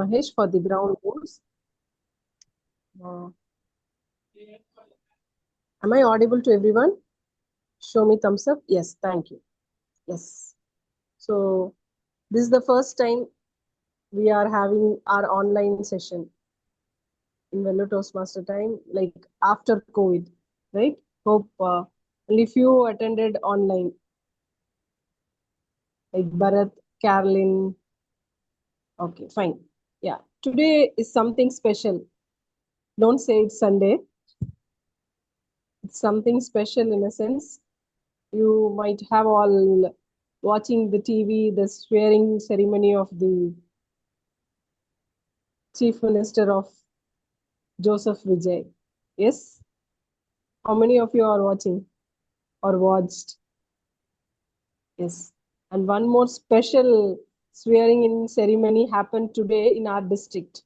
Magesh for the ground rules. Am I audible to everyone? Show me thumbs up. Yes, thank you. Yes. So this is the first time we are having our online session in Velo Toastmaster time, like after COVID, right? Hope only few attended online, like Bharath, Carolyn. Okay, fine. Yeah, today is something special. Don't say it's Sunday. It's something special in a sense. You might have all watching the TV, the swearing ceremony of the Chief Minister of Joseph Vijay. Yes? How many of you are watching or watched? Yes. And one more special swearing in ceremony happened today in our district.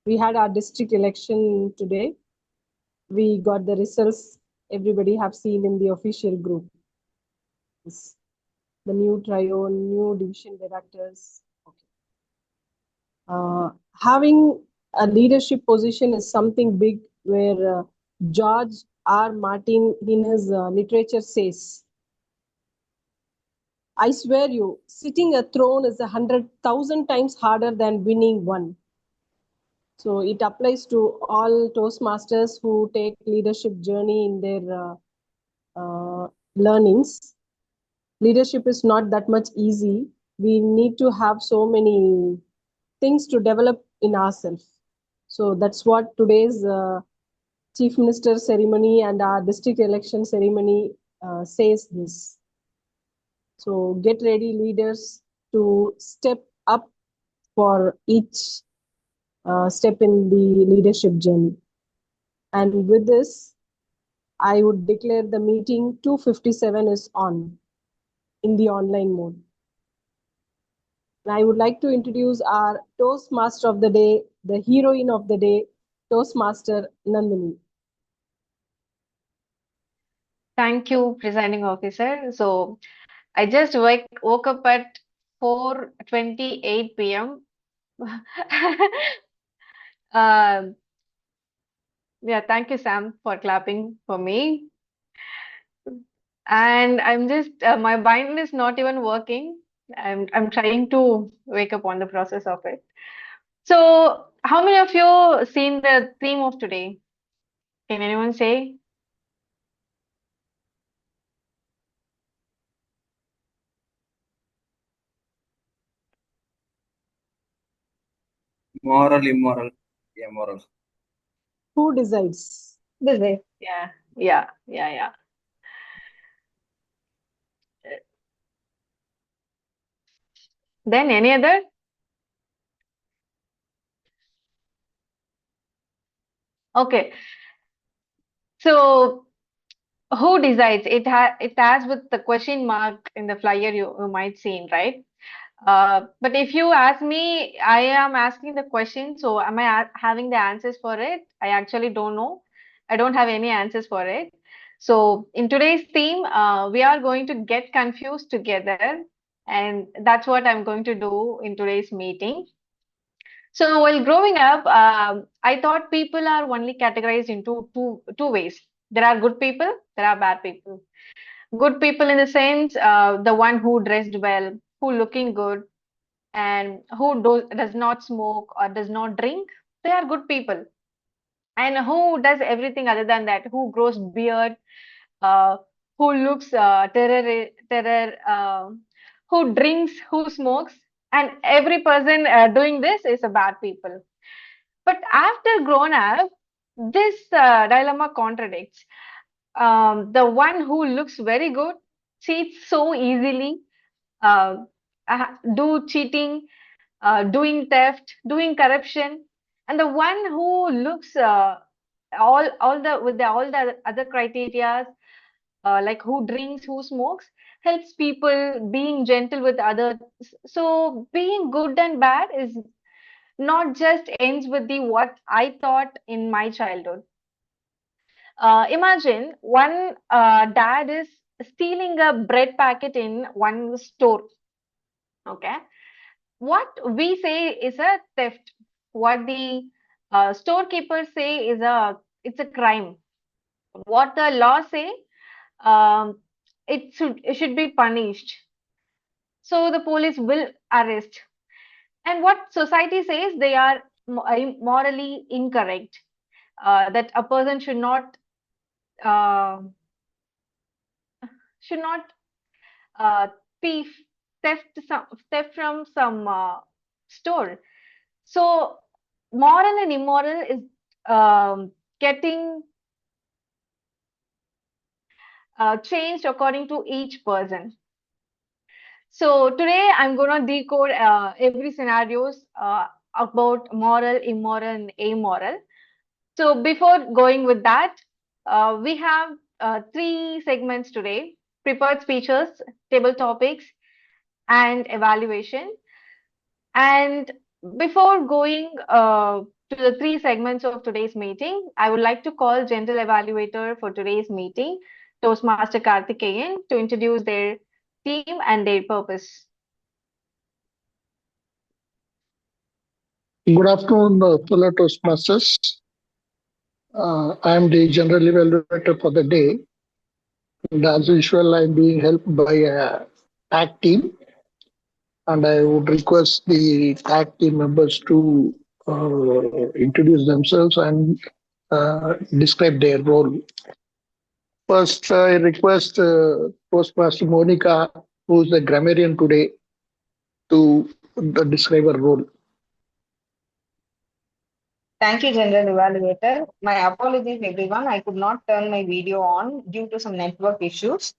We had our district election today. We got the results. Everybody have seen in the official group. Yes. The new trio, new division directors. Okay. Having a leadership position is something big where George R. Martin in his literature says, I swear you, sitting a throne is 100,000 times harder than winning one. So it applies to all Toastmasters who take leadership journey in their learnings. Leadership is not that much easy. We need to have so many things to develop in ourselves. So that's what today's Chief Minister ceremony and our district election ceremony says this. So get ready, leaders, to step up for each step in the leadership journey. And with this, I would declare the meeting 257 is on in the online mode. And I would like to introduce our Toastmaster of the day, the heroine of the day, Toastmaster Nandhini. Thank you, presiding officer. So I just woke up at 4:28 p.m. uh, yeah, thank you, Sam, for clapping for me. And I'm just my mind is not even working. I'm trying to wake up on the process of it. So, how many of you seen the theme of today? Can anyone say? Moral, immoral. Yeah, moral. Who decides? This way. Yeah. Then any other? Okay. So who decides? It has with the question mark in the flyer you might seen, right? But if you ask me, I am asking the question, so am I having the answers for it? I actually don't know. I don't have any answers for it. So in today's theme, we are going to get confused together, and that's what I'm going to do in today's meeting. So while growing up, I thought people are only categorized into two ways. There are good people, there are bad people. Good people in the sense, the one who dressed well, who looking good, and who does not smoke or does not drink, they are good people. And who does everything other than that, who grows beard, uh, who looks terror, who drinks, who smokes, and every person doing this is a bad people. But after grown up, this dilemma contradicts. The one who looks very good cheats so easily, uh, do cheating, doing theft, doing corruption, and the one who looks all the with all the other criteria, like who drinks, who smokes, helps people, being gentle with others. So being good and bad is not just ends with the what I thought in my childhood. Imagine one dad is stealing a bread packet in one store. Okay. what we say is a theft. What the storekeepers say is it's a crime. What the law say, um, it should be punished. So the police will arrest. And what society says, they are morally incorrect. That a person uh, should not uh, thief theft from some store. So moral and immoral is getting changed according to each person. So today I'm gonna decode every scenarios about moral, immoral, and amoral. So before going with that, we have three segments today: prepared speeches, table topics, and evaluation. And before going to the three segments of today's meeting, I would like to call General Evaluator for today's meeting, Toastmaster Karthikeyan, to introduce their team and their purpose. Good afternoon, fellow Toastmasters. I am the General Evaluator for the day. And as usual, I am being helped by a TAG team. And I would request the TAG team members to introduce themselves and describe their role. First, I request Toastmaster Monica, who is the grammarian today, to describe her role. Thank you, General Evaluator. My apologies, everyone. I could not turn my video on due to some network issues.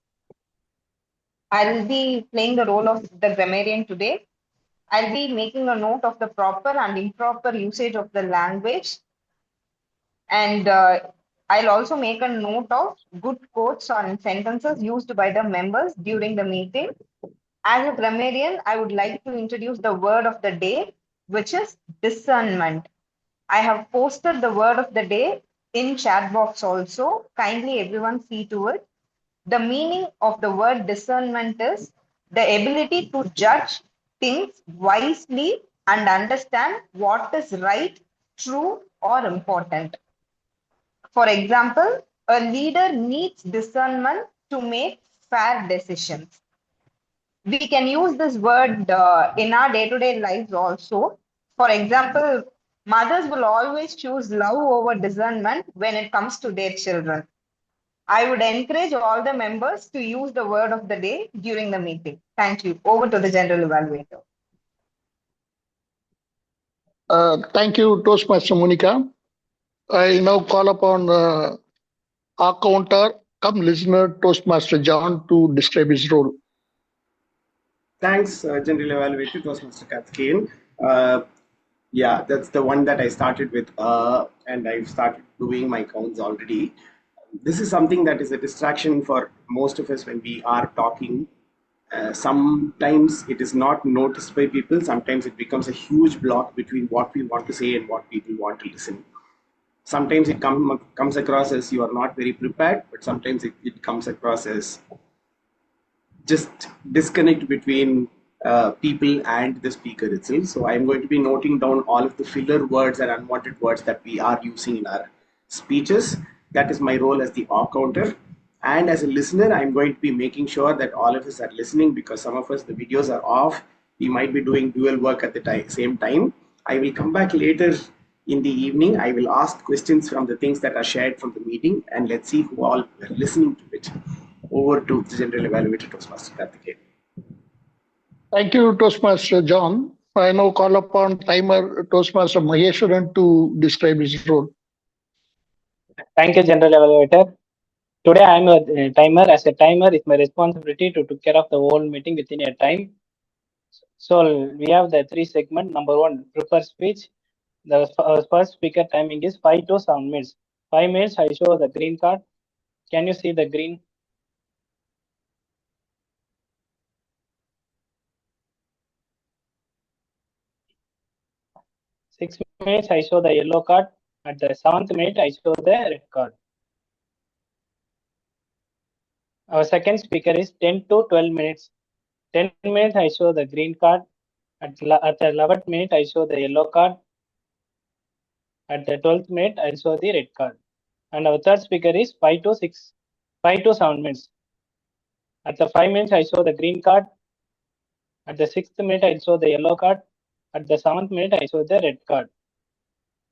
I'll be playing the role of the grammarian today. I'll be making a note of the proper and improper usage of the language. And I'll also make a note of good quotes or sentences used by the members during the meeting. As a grammarian, I would like to introduce the word of the day, which is discernment. I have posted the word of the day in chat box also. Kindly everyone see to it. The meaning of the word discernment is the ability to judge things wisely and understand what is right, true, or important. For example, a leader needs discernment to make fair decisions. We can use this word in our day-to-day lives also. For example, mothers will always choose love over discernment when it comes to their children. I would encourage all the members to use the word of the day during the meeting. Thank you. Over to the General Evaluator. Thank you, Toastmaster Monica. I now call upon our counter, come listener, Toastmaster John, to describe his role. Thanks, General Evaluator. It was Mr. Karthikeyan. Yeah, that's the one that I started with, and I've started doing my counts already. This is something that is a distraction for most of us when we are talking. Sometimes it is not noticed by people. Sometimes it becomes a huge block between what we want to say and what people want to listen. Sometimes it comes across as you are not very prepared, but sometimes it comes across as just disconnect between people and the speaker itself. So I'm going to be noting down all of the filler words and unwanted words that we are using in our speeches. That is my role as the off counter. And as a listener, I'm going to be making sure that all of us are listening, because some of us, the videos are off. We might be doing dual work at the same time. I will come back later in the evening. I will ask questions from the things that are shared from the meeting, and let's see who all were listening to it. Over to the General Evaluator, Toastmaster Karthikeyan. Thank you, Toastmaster John. I now call upon timer Toastmaster Magesh to describe his role. Thank you, General Evaluator. Today I am a timer. As a timer, it's my responsibility to take care of the whole meeting within a time. So we have the three segments. Number one, prepare speech. The first speaker timing is 5 to 7 minutes. 5 minutes, I show the green card. Can you see the green? 6 minutes, I show the yellow card. At the 7th minute, I show the red card. Our second speaker is 10 to 12 minutes. 10 minutes, I show the green card. At the 11th minute, I show the yellow card. At the 12th minute, I show the red card. And our third speaker is 5 to 7 minutes. At the 5 minutes, I show the green card. At the 6th minute, I show the yellow card. At the 7th minute, I show the red card.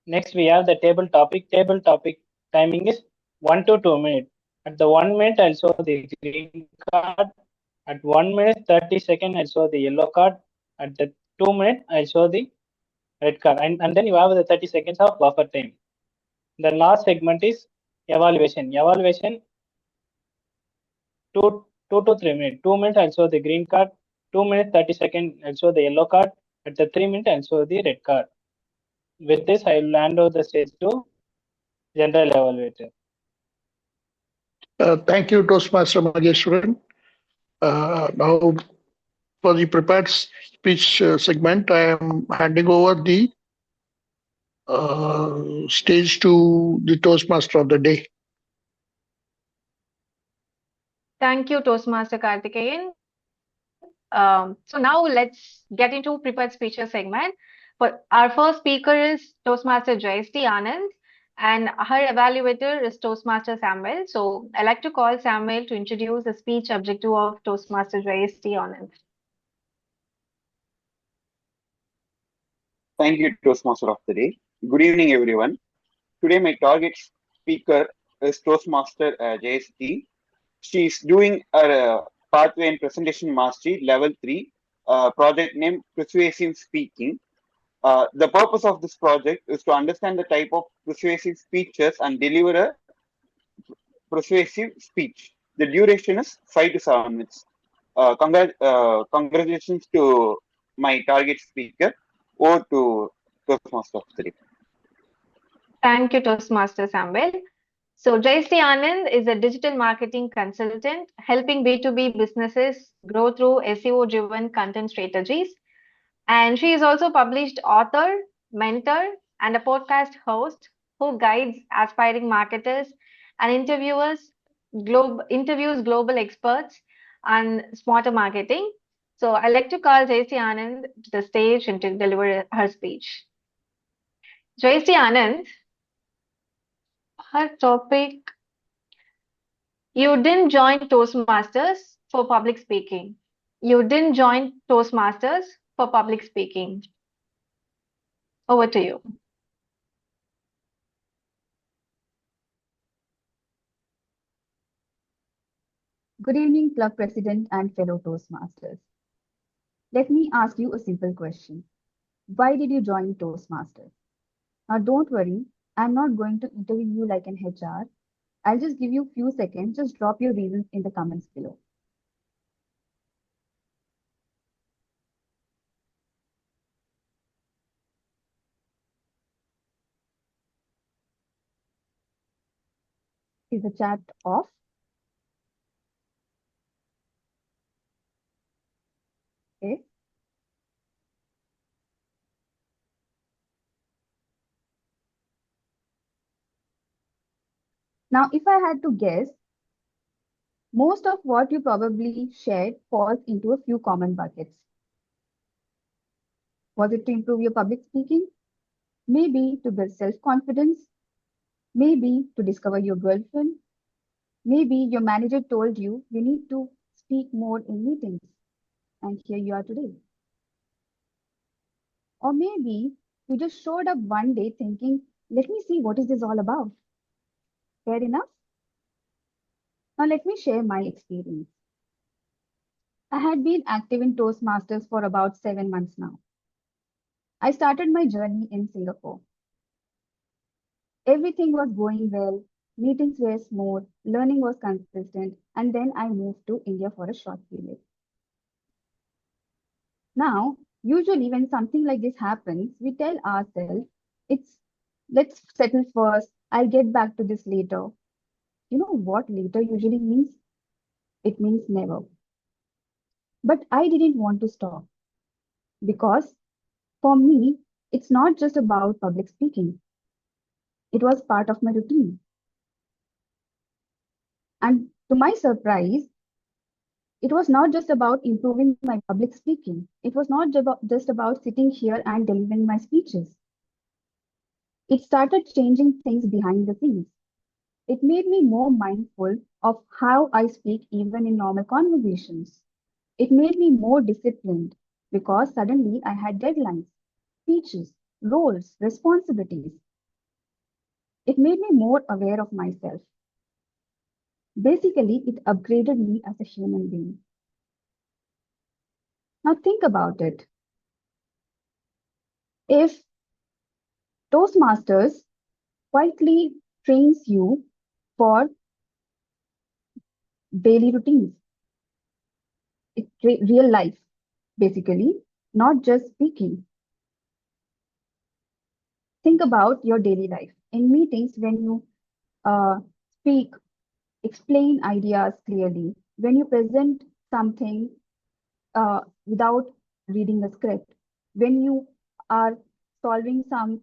Next, we have the table topic. Table topic timing is 1 to 2 minutes. At the 1 minute, I'll show the green card. At 1 minute, 30 seconds, I'll show the yellow card. At the 2 minutes, I'll show the red card. And then you have the 30 seconds of buffer time. The last segment is evaluation. Evaluation, 2 to 3 minutes. 2 minutes, I'll show the green card. 2 minutes, 30 seconds, I'll show the yellow card. At the 3 minutes, I'll show the red card. With this, I will hand over the stage to General Evaluator. Thank you, Toastmaster Mageshwaran. Now, for the prepared speech segment, I am handing over the stage to the Toastmaster of the day. Thank you, Toastmaster Karthikeyan. So now let's get into prepared speeches segment. But our first speaker is Toastmaster Jayasty Anand, and her evaluator is Toastmaster Samuel. So I'd like to call Samuel to introduce the speech objective of Toastmaster Jayasty Anand. Thank you, Toastmaster of the day. Good evening, everyone. Today, my target speaker is Toastmaster Jayasty. She is doing a pathway in presentation mastery level 3 project named Persuasive Speaking. The purpose of this project is to understand the type of persuasive speeches and deliver a persuasive speech. The duration is 5 to 7 minutes. Congratulations to my target speaker. Over to Toastmaster of the day. Thank you, Toastmaster Samuel. So Jayasty Anand is a digital marketing consultant helping B2B businesses grow through SEO-driven content strategies. And she is also a published author, mentor, and a podcast host who guides aspiring marketers and interviews global experts on smarter marketing. So I'd like to call Jayasty Anand to the stage and to deliver her speech. Jayasty Anand, her topic, you didn't join Toastmasters for public speaking. You didn't join Toastmasters for public speaking. Over to you. Good evening, Club President and fellow Toastmasters. Let me ask you a simple question. Why did you join Toastmasters? Now, don't worry, I'm not going to interview you like an HR. I'll just give you a few seconds. Just drop your reasons in the comments below. Is the chat off? Okay. Now, if I had to guess, most of what you probably shared falls into a few common buckets. Was it to improve your public speaking? Maybe to build self-confidence? Maybe to discover your girlfriend? Maybe your manager told you you need to speak more in meetings, and here you are today. Or maybe you just showed up one day thinking, let me see what is this all about. Fair enough? Now let me share my experience. I had been active in Toastmasters for about 7 months now. I started my journey in Singapore. Everything was going well, meetings were smooth, learning was consistent, and then I moved to India for a short period. Now, usually when something like this happens, we tell ourselves, let's settle first, I'll get back to this later. You know what later usually means? It means never. But I didn't want to stop because for me, it's not just about public speaking. It was part of my routine. And to my surprise, It was not just about improving my public speaking. It was not just about sitting here and delivering my speeches. It started changing things behind the scenes. It made me more mindful of how I speak even in normal conversations. It made me more disciplined because suddenly I had deadlines, speeches, roles, responsibilities. It made me more aware of myself. Basically, it upgraded me as a human being. Now think about it. If Toastmasters quietly trains you for daily routines, real life, basically, not just speaking. Think about your daily life. In meetings, when you uh, speak, explain ideas clearly, when you present something without reading a script, when you are solving some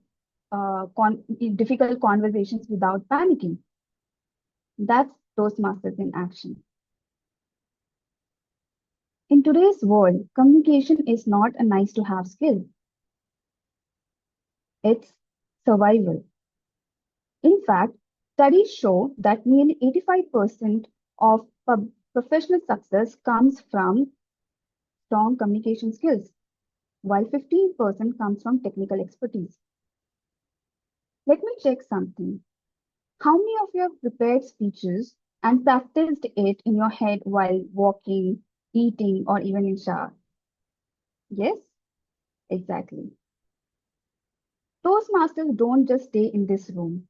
difficult conversations without panicking, that's Toastmasters in action. In today's world, communication is not a nice to have skill, it's survival. In fact, studies show that nearly 85% of professional success comes from strong communication skills, while 15% comes from technical expertise. Let me check something. How many of you have prepared speeches and practiced it in your head while walking, eating, or even in shower? Yes, exactly. Toastmasters don't just stay in this room.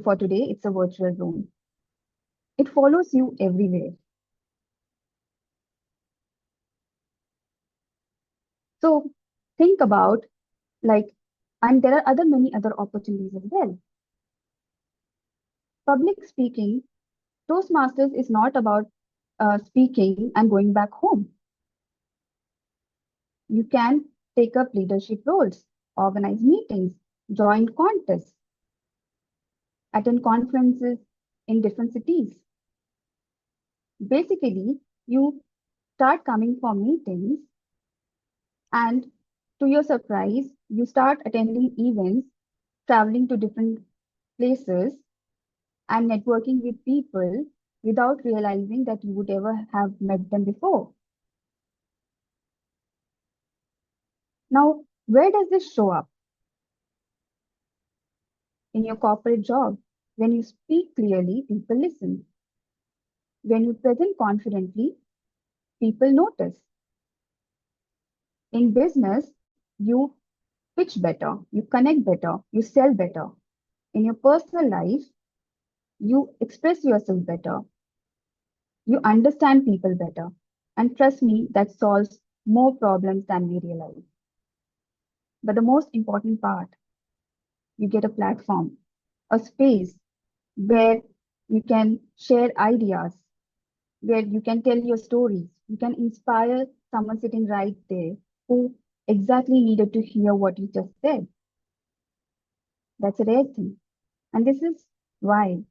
For today, it's a virtual room. It follows you everywhere. So think about like, and there are many other opportunities as well. Public speaking, Toastmasters is not about speaking and going back home. You can take up leadership roles, organize meetings, join contests, attend conferences in different cities. Basically, you start coming for meetings, and to your surprise, you start attending events, traveling to different places, and networking with people without realizing that you would ever have met them before. Now, where does this show up? In your corporate job, when you speak clearly, people listen. When you present confidently, people notice. In business, you pitch better, you connect better, you sell better. In your personal life, you express yourself better, you understand people better. And trust me, that solves more problems than we realize. But the most important part, you get a platform, a space where you can share ideas, where you can tell your stories, you can inspire someone sitting right there who exactly needed to hear what you just said. That's a rare thing. And this is why,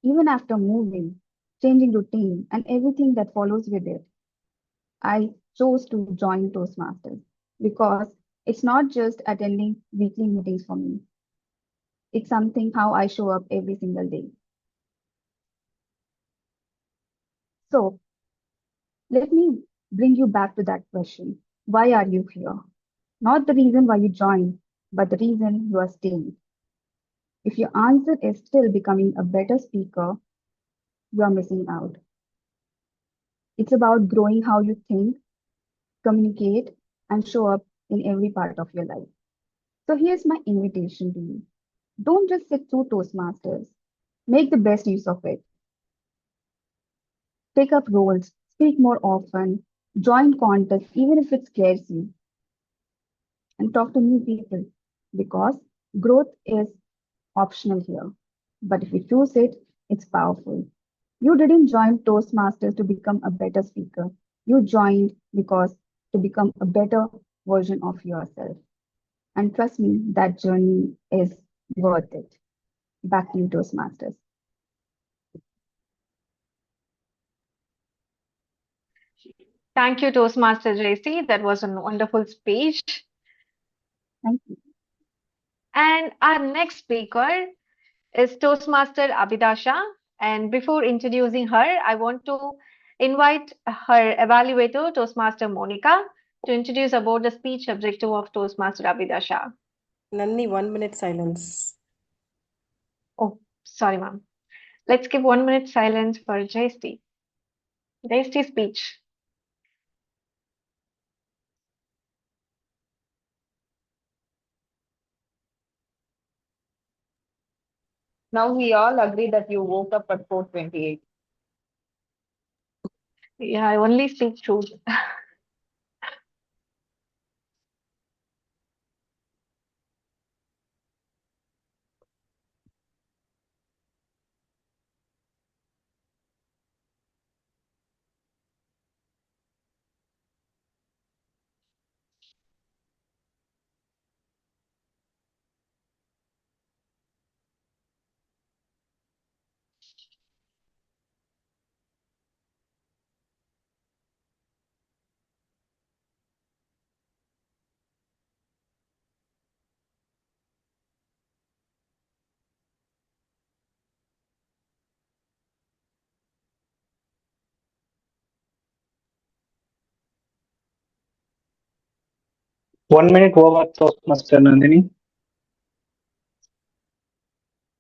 even after moving, changing routine, and everything that follows with it, I chose to join Toastmasters because it's not just attending weekly meetings for me. It's something how I show up every single day. So let me bring you back to that question. Why are you here? Not the reason why you joined, but the reason you are staying. If your answer is still becoming a better speaker, you are missing out. It's about growing how you think, communicate, and show up in every part of your life. So here's my invitation to you. Don't just sit through Toastmasters. Make the best use of it. Take up roles, speak more often, join contests, even if it scares you, and talk to new people because growth is optional here. But if you choose it, it's powerful. You didn't join Toastmasters to become a better speaker. You joined because to become a better version of yourself. And trust me, that journey is worth it. Back to you, Toastmasters. Thank you, Toastmaster Jayasty. That was a wonderful speech. Thank you. And our next speaker is Toastmaster Abidha Shah. And before introducing her, I want to invite her evaluator, Toastmaster Monica, to introduce about the speech objective of Toastmaster Abidha Shah. Nandhini, 1 minute silence. Oh, sorry, ma'am. Let's give 1 minute silence for Jayasty. Jayasty speech. Now we all agree that you woke up at 4:28. Yeah, I only speak truth. 1 minute over, Toastmaster Nandhini.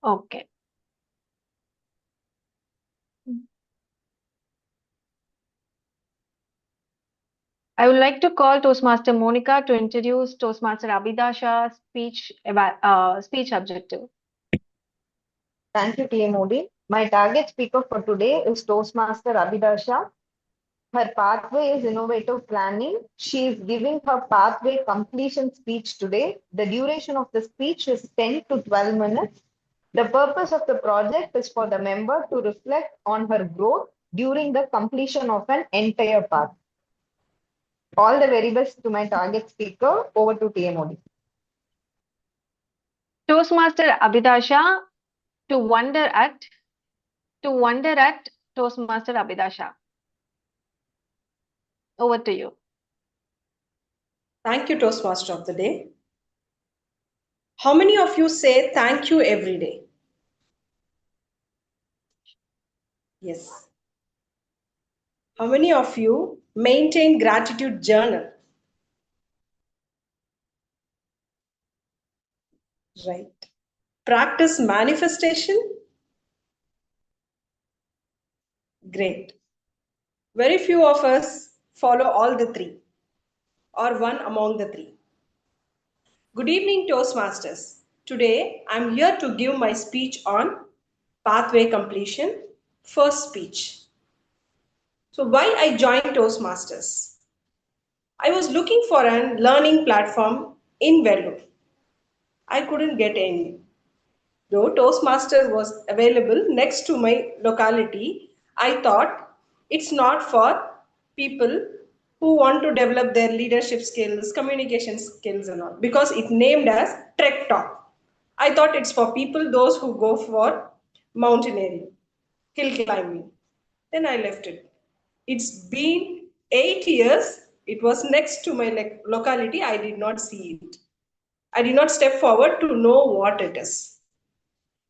Okay. I would like to call Toastmaster Monica to introduce Toastmaster Abhida Shah's speech objective. Thank you, TMOD. My target speaker for today is Toastmaster Abidha Shah. Her pathway is innovative planning. She is giving her pathway completion speech today. The duration of the speech is 10 to 12 minutes. The purpose of the project is for the member to reflect on her growth during the completion of an entire path. All the very best to my target speaker. Over to TMOD. Toastmaster Abhida Shah to wonder at Toastmaster Abhida Shah. Over to you. Thank you, Toastmaster of the Day. How many of you say thank you every day? Yes. How many of you maintain gratitude journal? Right. Practice manifestation? Great. Very few of us follow all the three or one among the three. Good evening, Toastmasters. Today, I'm here to give my speech on pathway completion, first speech. So why I joined Toastmasters? I was looking for a learning platform in Vellore. I couldn't get any. Though Toastmasters was available next to my locality, I thought it's not for people who want to develop their leadership skills, communication skills and all, because it named as Trek Talk. I thought it's for people, those who go for mountaineering, hill climbing. Then I left it. It's been 8 years. It was next to my locality. I did not see it. I did not step forward to know what it is.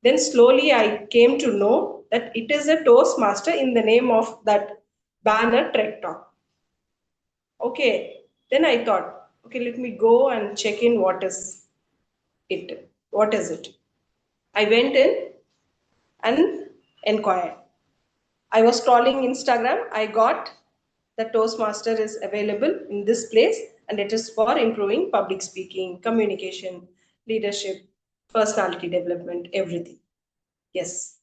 Then slowly I came to know that it is a Toastmaster in the name of that banner Trek Talk. Okay, then I thought, okay, let me go and check in what is it. What is it? I went in and inquired. I was scrolling Instagram. I got the Toastmaster is available in this place and it is for improving public speaking, communication, leadership, personality development, everything. Yes.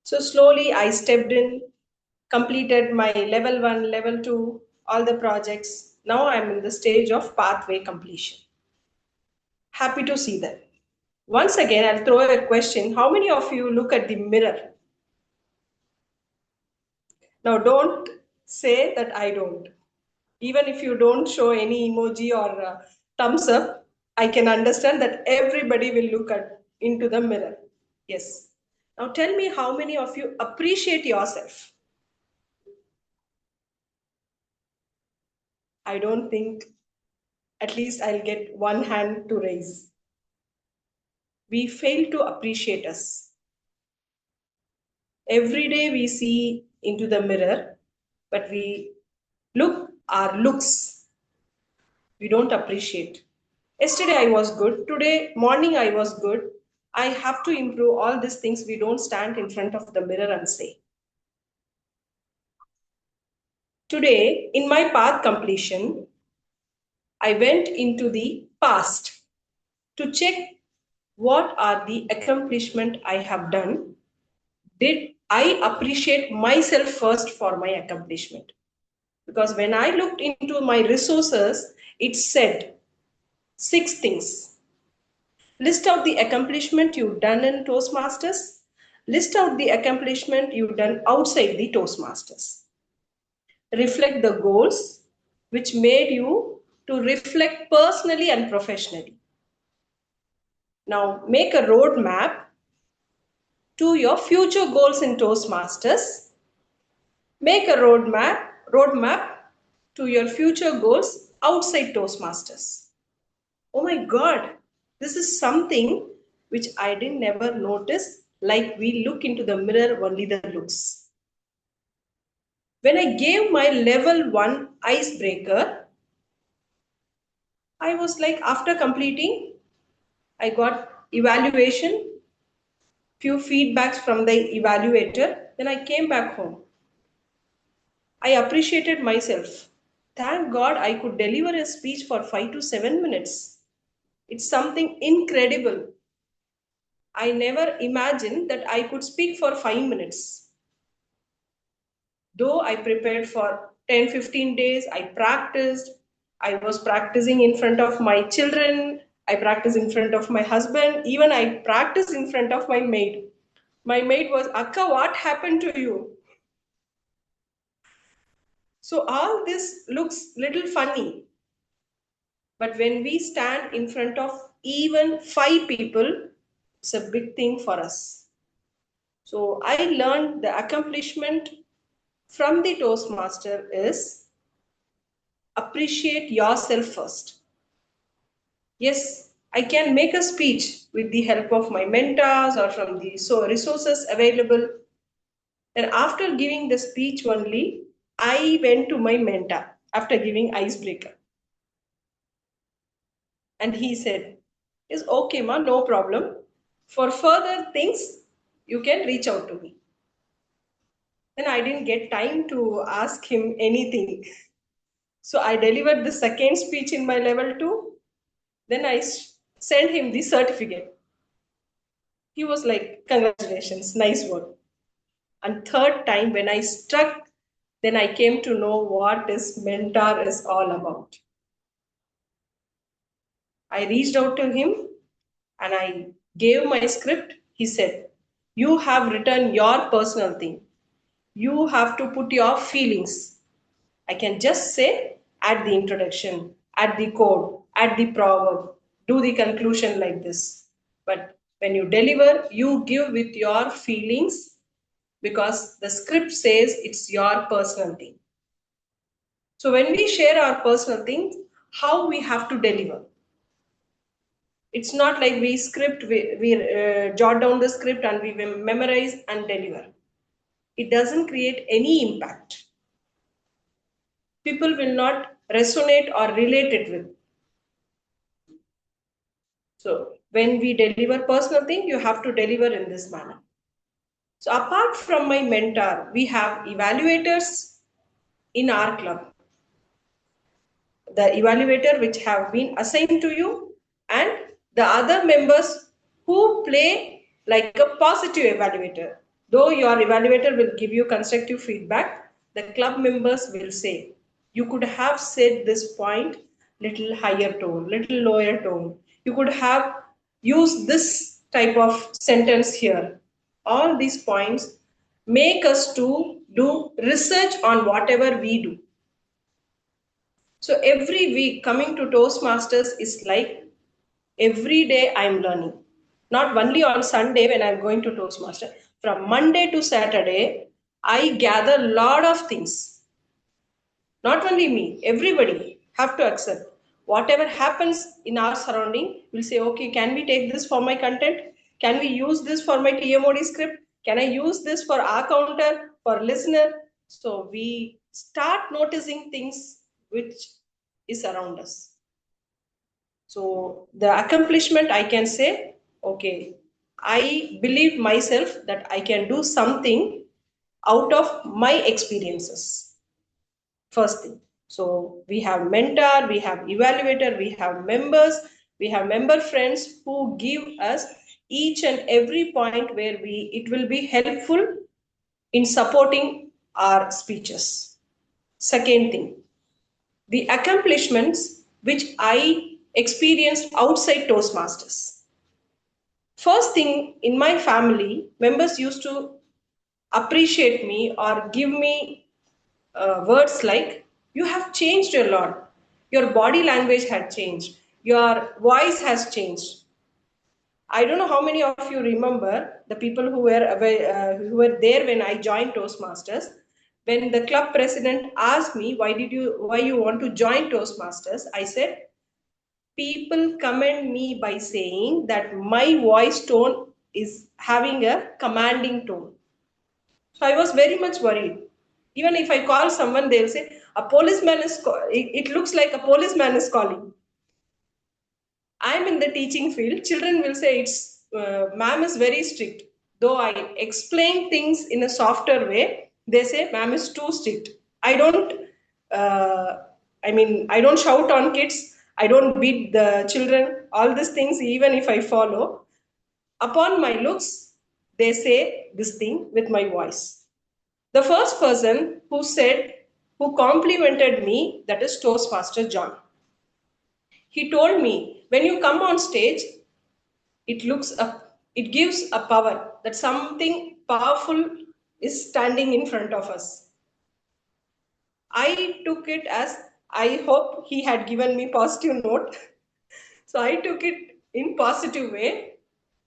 So slowly I stepped in, completed my level 1, level 2, all the projects. Now I'm in the stage of pathway completion. Happy to see that. Once again, I'll throw a question. How many of you look at the mirror? Now, don't say that I don't. Even if you don't show any emoji or thumbs up, I can understand that everybody will look into the mirror. Yes. Now, tell me how many of you appreciate yourself? I don't think at least I'll get one hand to raise. We fail to appreciate us. Every day we see into the mirror, but we look our looks. We don't appreciate. Yesterday I was good. Today morning I was good. I have to improve all these things. We don't stand in front of the mirror and say. Today, in my path completion, I went into the past to check what are the accomplishment I have done. Did I appreciate myself first for my accomplishment? Because when I looked into my resources, it said 6 things. List out the accomplishment you've done in Toastmasters. List out the accomplishment you've done outside the Toastmasters. Reflect the goals which made you to reflect personally and professionally. Now make a roadmap to your future goals in Toastmasters. Make a roadmap to your future goals outside Toastmasters. Oh my God, this is something which I didn't never notice, like we look into the mirror, only the looks. When I gave my level 1 icebreaker, I was like, after completing, I got evaluation, few feedbacks from the evaluator, then I came back home. I appreciated myself. Thank God I could deliver a speech for 5 to 7 minutes. It's something incredible. I never imagined that I could speak for 5 minutes. Though I prepared for 10-15 days, I practiced. I was practicing in front of my children. I practiced in front of my husband. Even I practiced in front of my maid. My maid was, Akka, what happened to you? So all this looks little funny. But when we stand in front of even 5 people, it's a big thing for us. So I learned the accomplishment from the Toastmaster is appreciate yourself first. Yes, I can make a speech with the help of my mentors or from the resources available. And after giving the speech only, I went to my mentor after giving icebreaker. And he said, "Is okay, ma, no problem. For further things, you can reach out to me." Then I didn't get time to ask him anything. So I delivered the second speech in my level 2. Then I sent him the certificate. He was like, congratulations, nice work. And third time when I struck, then I came to know what this mentor is all about. I reached out to him and I gave my script. He said, you have written your personal thing. You have to put your feelings. I can just say, add the introduction, add the code, add the proverb, do the conclusion like this. But when you deliver, you give with your feelings because the script says it's your personal thing. So when we share our personal things, how we have to deliver. It's not like we jot down the script and we memorize and deliver. It doesn't create any impact. People will not resonate or relate it with. So when we deliver personal thing, you have to deliver in this manner. So apart from my mentor, we have evaluators in our club. The evaluator which have been assigned to you and the other members who play like a positive evaluator. Though your evaluator will give you constructive feedback, the club members will say, you could have said this point little higher tone, little lower tone. You could have used this type of sentence here. All these points make us to do research on whatever we do. So every week coming to Toastmasters is like every day I'm learning. Not only on Sunday when I'm going to Toastmaster. From Monday to Saturday, I gather a lot of things. Not only me, everybody. have to accept. Whatever happens in our surrounding, we'll say, okay, can we take this for my content? Can we use this for my TMOD script? Can I use this for our counter, for listener? So we start noticing things which is around us. So the accomplishment, I can say, okay, I believe myself that I can do something out of my experiences. First thing. So we have mentor, we have evaluator, we have members, we have member friends who give us each and every point where it will be helpful in supporting our speeches. Second thing, the accomplishments which I experienced outside Toastmasters. First thing, in my family, members used to appreciate me or give me words like, you have changed a lot. Your body language had changed. Your voice has changed. I don't know how many of you remember the people who were there when I joined Toastmasters. When the club president asked me, why you want to join Toastmasters, I said, people commend me by saying that my voice tone is having a commanding tone. So I was very much worried. Even if I call someone, they'll say, a policeman is, it looks like a policeman is calling. I'm in the teaching field. Children will say, ma'am is very strict. Though I explain things in a softer way, they say, ma'am is too strict. Uh, I don't shout on kids. I don't beat the children. All these things, even if I follow, upon my looks, they say this thing with my voice. The first person who complimented me, that is Toastmaster John. He told me, when you come on stage, it gives a power that something powerful is standing in front of us. I took it as, I hope he had given me positive note. So I took it in positive way.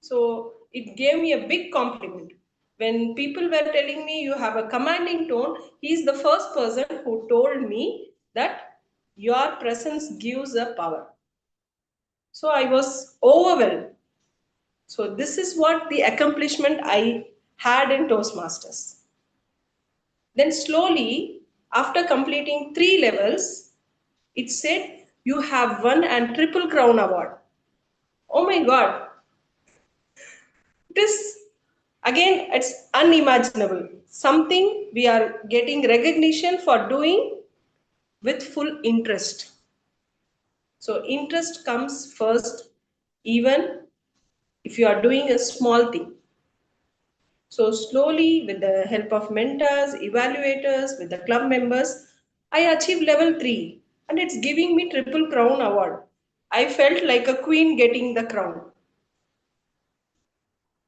So it gave me a big compliment. When people were telling me you have a commanding tone, he's the first person who told me that your presence gives a power. So I was overwhelmed. So this is what the accomplishment I had in Toastmasters. Then slowly, after completing 3 levels, it said you have won a Triple Crown Award. Oh my God. It's unimaginable. Something we are getting recognition for doing with full interest. So interest comes first, even if you are doing a small thing. So slowly, with the help of mentors, evaluators, with the club members, I achieved level 3 and it's giving me Triple Crown Award. I felt like a queen getting the crown.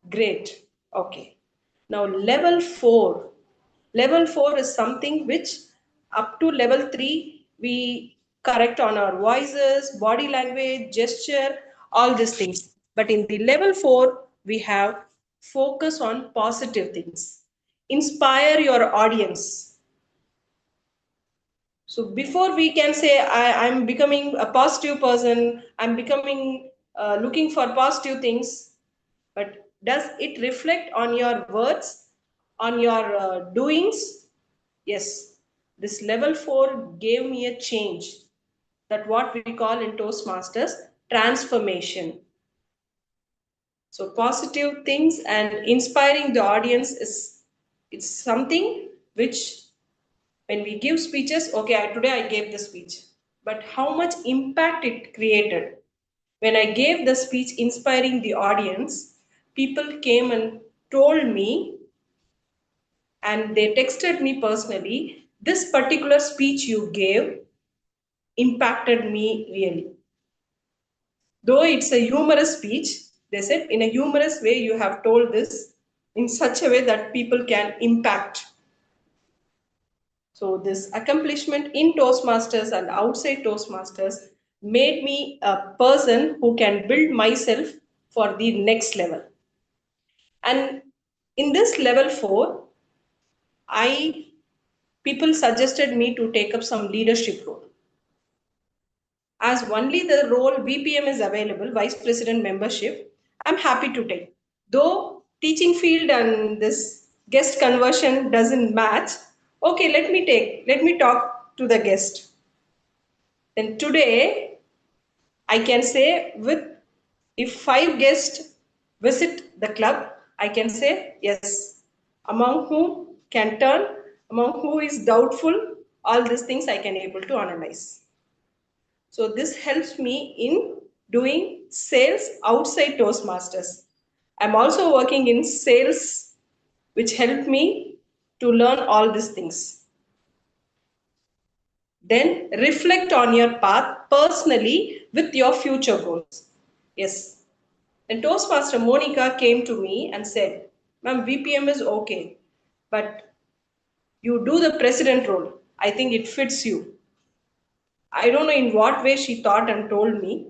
Great. Okay. Now level 4. Level 4 is something which up to level 3 we correct on our voices, body language, gesture, all these things. But in the level 4 we have focus on positive things. Inspire your audience. So before we can say I'm becoming a positive person, I'm becoming looking for positive things, but does it reflect on your words, on your doings? Yes, this level 4 gave me a change. That what we call in Toastmasters transformation. So positive things and inspiring the audience it's something which when we give speeches, okay, today I gave the speech, but how much impact it created. When I gave the speech inspiring the audience, people came and told me and they texted me personally, this particular speech you gave impacted me really. Though it's a humorous speech, they said in a humorous way you have told this in such a way that people can impact. So this accomplishment in Toastmasters and outside Toastmasters made me a person who can build myself for the next level. And in this level 4, people suggested me to take up some leadership role. as only the role VPM is available, Vice President membership, I'm happy to take. Though teaching field and this guest conversion doesn't match, okay, let me talk to the guest. Then today, I can say with if 5 guests visit the club, I can say yes. Among whom can turn, among who is doubtful, all these things I can able to analyze. So this helps me in doing sales outside Toastmasters. I'm also working in sales, which helped me to learn all these things. Then reflect on your path personally with your future goals. Yes. And Toastmaster Monica came to me and said, Ma'am, VPM is okay, but you do the president role. I think it fits you. I don't know in what way she thought and told me.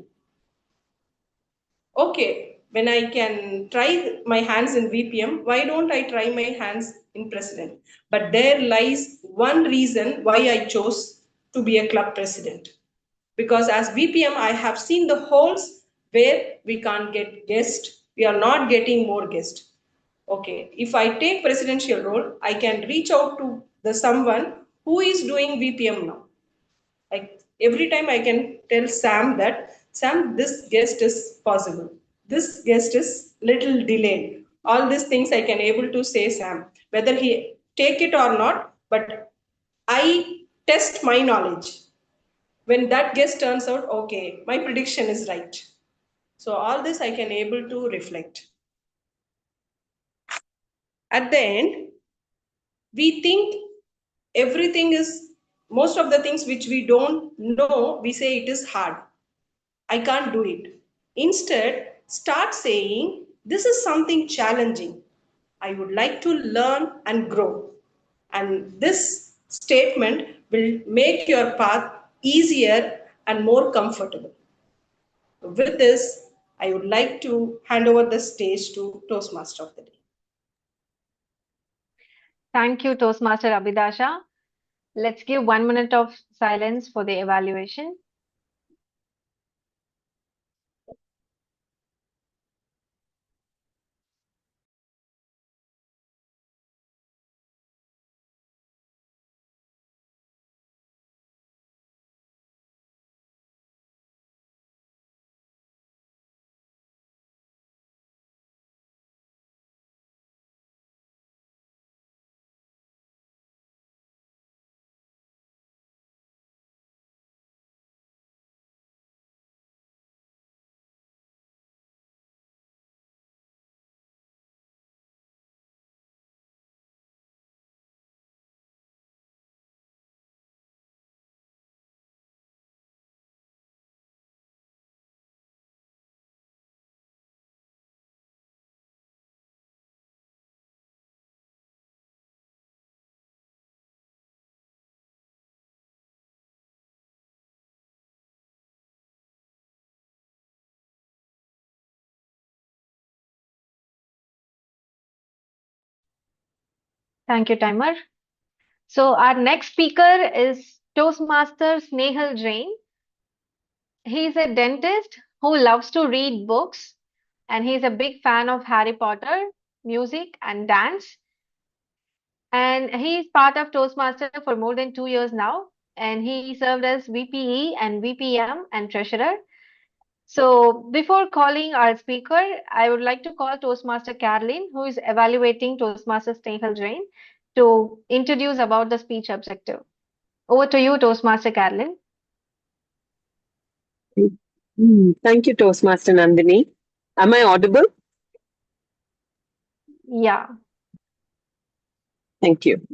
Okay, when I can try my hands in VPM, why don't I try my hands in president? But there lies one reason why I chose to be a club president. Because as VPM, I have seen the holes where we can't get guests. We are not getting more guests. Okay, if I take presidential role, I can reach out to the someone who is doing VPM now. Like every time I can tell Sam that, Sam, this guest is possible. This guest is little delayed. All these things I can able to say Sam, whether he take it or not, but I test my knowledge. When that guest turns out, okay, my prediction is right. So all this I can able to reflect. At the end, we think everything is, most of the things which we don't know, we say it is hard. I can't do it. Instead, start saying, this is something challenging. I would like to learn and grow. And this statement will make your path easier and more comfortable. With this, I would like to hand over the stage to Toastmaster of the Day. Thank you, Toastmaster Abhidasha. Let's give 1 minute of silence for the evaluation. Thank you, timer. So our next speaker is Toastmaster Snehal Jain. He's a dentist who loves to read books, and he's a big fan of Harry Potter, music, and dance. And he's part of Toastmaster for more than 2 years now. And he served as VPE and VPM and treasurer. So before calling our speaker, I would like to call Toastmaster Caroline, who is evaluating Toastmaster Snehal Jain, to introduce about the speech objective. Over to you, Toastmaster Caroline. Thank you, Toastmaster Nandhini. Am I audible? Yeah. Thank you.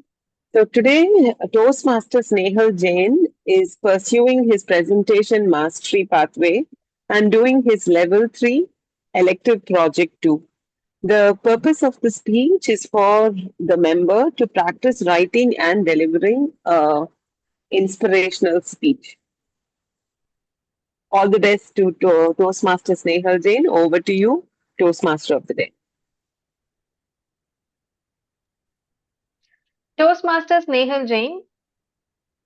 So today, Toastmaster Snehal Jain is pursuing his presentation mastery pathway and doing his level 3 elective project 2. The purpose of the speech is for the member to practice writing and delivering a inspirational speech. All the best to Toastmaster Snehal Jain. Over to you, Toastmaster of the Day. Toastmaster Snehal Jain,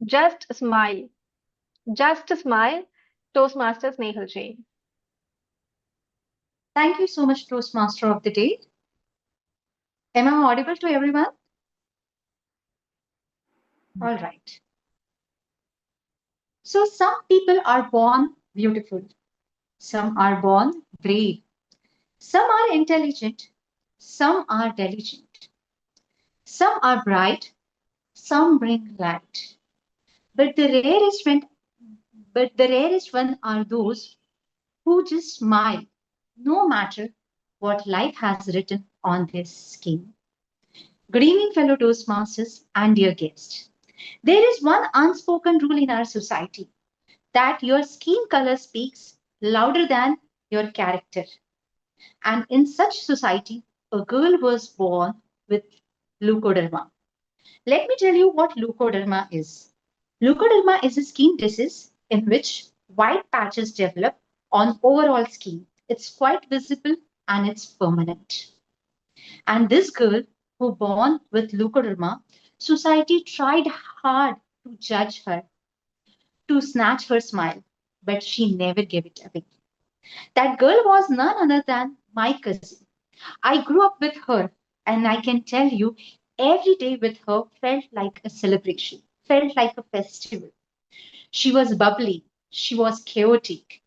just smile. Just smile. Toastmaster Snehal Jain. Thank you so much, Toastmaster of the Day. Am I audible to everyone? All right. So, some people are born beautiful, some are born brave, some are intelligent, some are diligent, some are bright, some bring light. But the rarest one, are those who just smile, no matter what life has written on their skin. Good evening, fellow Toastmasters and dear guests. There is one unspoken rule in our society that your skin color speaks louder than your character. And in such society, a girl was born with leukoderma. Let me tell you what leukoderma is. Leukoderma is a skin disease in which white patches develop on overall skin. It's quite visible and it's permanent. And this girl who born with leukoderma, society tried hard to judge her, to snatch her smile, but she never gave it away. That girl was none other than my cousin. I grew up with her, and I can tell you, every day with her felt like a celebration, felt like a festival. She was bubbly, she was chaotic,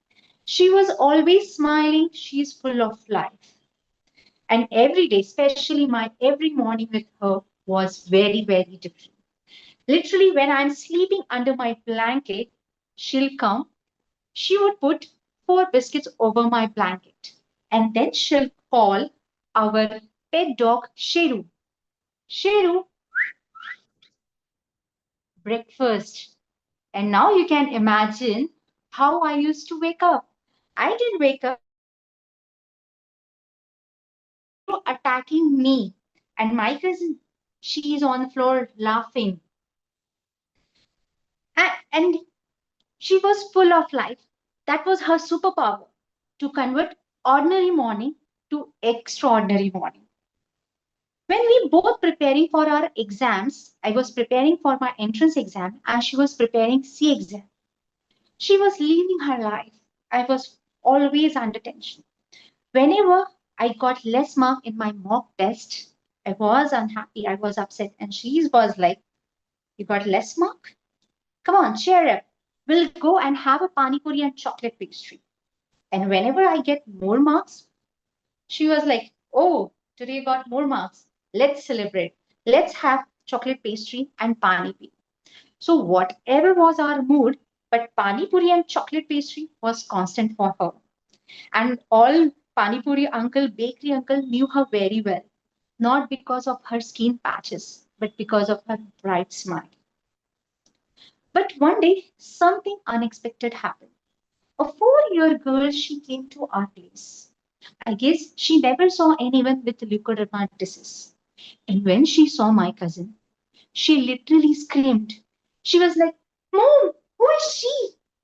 she was always smiling, she's full of life. And every day, especially my every morning with her, was very, very different. Literally, when I'm sleeping under my blanket, she'll come. She would put 4 biscuits over my blanket. And then she'll call our pet dog Sheru. Sheru, breakfast. And now you can imagine how I used to wake up. I didn't wake up attacking me. And my cousin, she is on the floor laughing. And she was full of life. That was her superpower, to convert ordinary morning to extraordinary morning. When we both preparing for our exams, I was preparing for my entrance exam and she was preparing C exam. She was living her life. I was always under tension. Whenever I got less mark in my mock test, I was unhappy, I was upset, and she was like, "You got less mark? Come on, cheer up. We'll go and have a pani puri and chocolate pastry." And whenever I get more marks, she was like, "Oh, today you got more marks. Let's celebrate. Let's have chocolate pastry and pani puri." So whatever was our mood, but pani puri and chocolate pastry was constant for her. And all pani puri uncle, bakery uncle knew her very well, not because of her skin patches, but because of her bright smile. But one day, something unexpected happened. A 4-year girl, she came to our place. I guess she never saw anyone with leukoderma disease. And when she saw my cousin, she literally screamed. She was like, "Mom, who is she?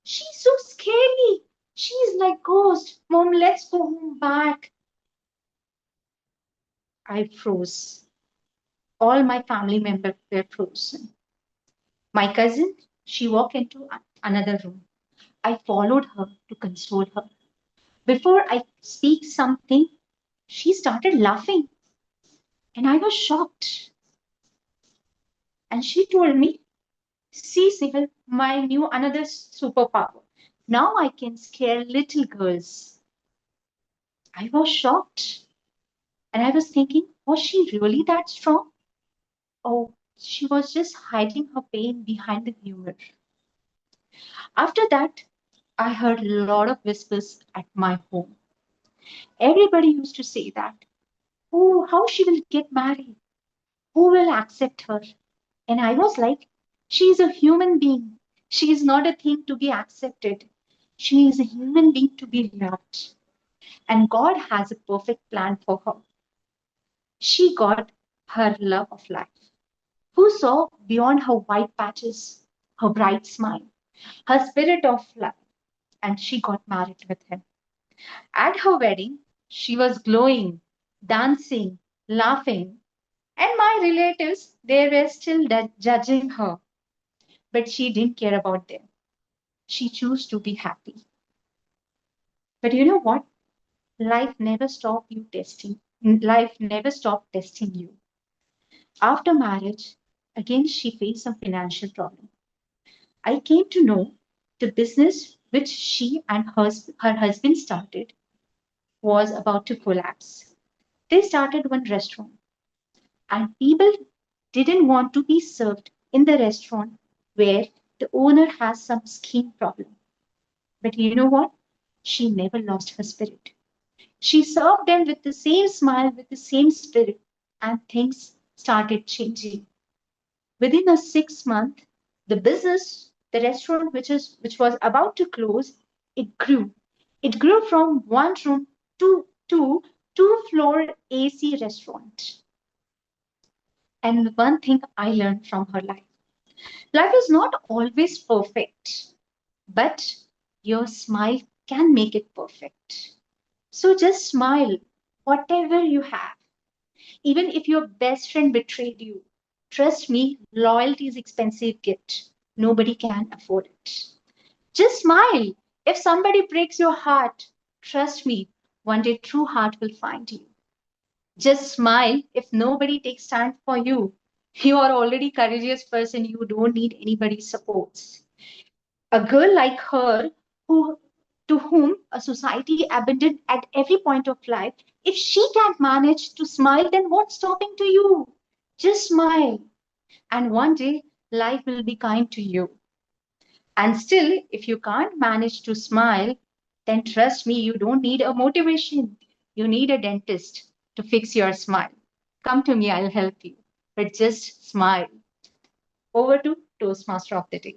She's so scary. She's like ghost. Mom, let's go home back." I froze. All my family members were frozen. My cousin, she walked into another room. I followed her to console her. Before I speak something, she started laughing. And I was shocked. And she told me, "See, Snehal, my new another superpower. Now I can scare little girls." I was shocked. And I was thinking, was she really that strong? Oh, she was just hiding her pain behind the humor. After that, I heard a lot of whispers at my home. Everybody used to say that, "Oh, how she will get married? Who will accept her?" And I was like, "She is a human being. She is not a thing to be accepted. She is a human being to be loved. And God has a perfect plan for her." She got her love of life, who saw beyond her white patches, her bright smile, her spirit of life, and she got married with him. At her wedding, she was glowing, dancing, laughing, and my relatives, they were still judging her, but she didn't care about them. She chose to be happy. But you know what? Life never stopped you testing. Life never stopped testing you. After marriage, again she faced some financial problem. I came to know the business which she and her husband started was about to collapse. They started one restaurant, and people didn't want to be served in the restaurant where the owner has some skin problem. But you know what? She never lost her spirit. She served them with the same smile, with the same spirit, and things started changing. Within a 6 month, the business, the restaurant which was about to close, it grew. It grew from one room to two-floor AC restaurant. And one thing I learned from her life is not always perfect, but your smile can make it perfect. So just smile, whatever you have. Even if your best friend betrayed you, trust me, loyalty is expensive gift. Nobody can afford it. Just smile. If somebody breaks your heart, trust me, one day true heart will find you. Just smile if nobody takes time for you. You are already courageous person. You don't need anybody's supports. A girl like her who to whom a society abandoned at every point of life, if she can't manage to smile, then what's stopping to you? Just smile. And one day life will be kind to you. And still, if you can't manage to smile, then trust me, you don't need a motivation. You need a dentist to fix your smile. Come to me, I'll help you. But just smile. Over to Toastmaster of the Day.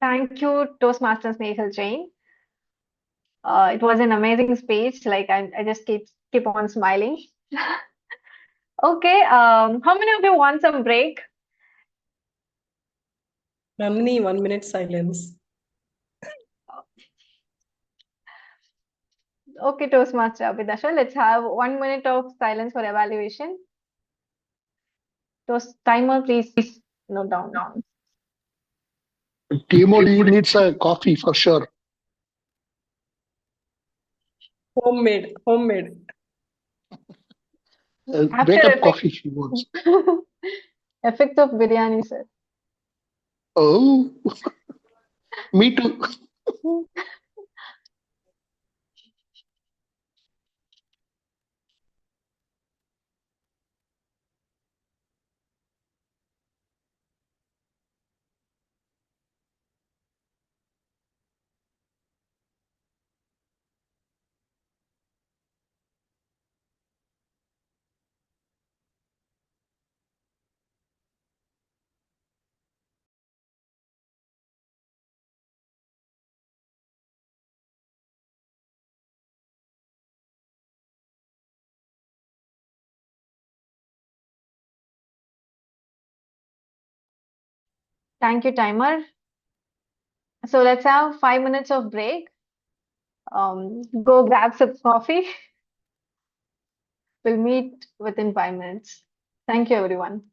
Thank you, Toastmaster Snehal Jain. It was an amazing speech. Like I just keep on smiling. Okay, how many of you want some break? Nandhini, 1 minute silence. Okay, Toastmaster Abidha, let's have 1 minute of silence for evaluation. Toast timer, please note down. TMOD needs a coffee for sure. Homemade. Wake up After coffee if you want. effect of biryani, sir. Oh, me too. Thank you, timer. So let's have 5 minutes of break. Go grab some coffee. We'll meet within 5 minutes. Thank you, everyone.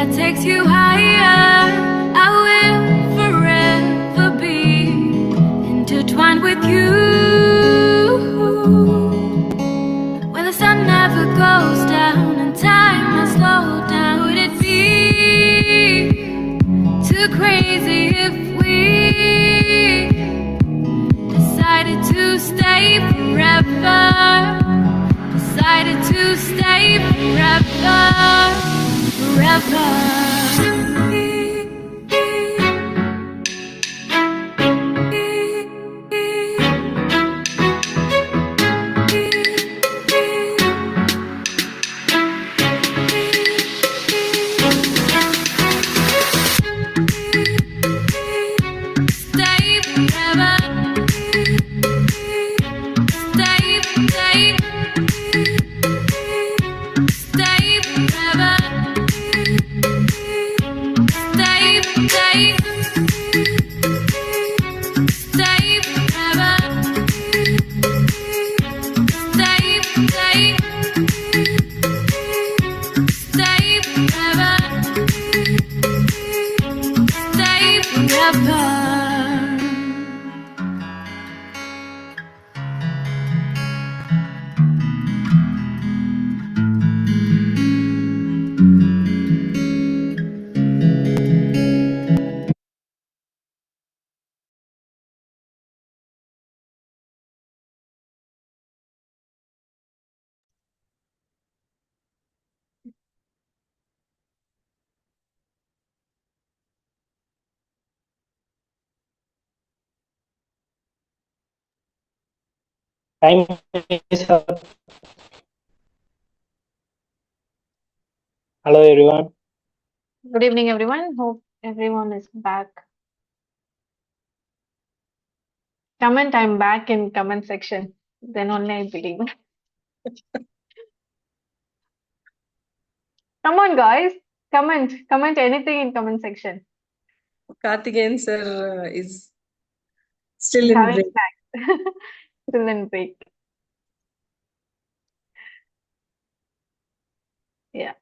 that takes you higher. I will forever be intertwined with you. Where the sun never goes down and time has slowed down. Would it be too crazy if we decided to stay forever? Decided to stay forever, forever. Stay forever. Stay, stay. Stay forever. Stay, stay. Stay forever. Stay, stay. Stay forever. Stay forever. Time is up. Hello, everyone. Good evening, everyone. Hope everyone is back. Comment, I'm back in comment section. Then only I believe. Come on, guys. Comment anything in comment section. Karthikeyan sir is still He's in having break. snacks. Still in break. Yeah.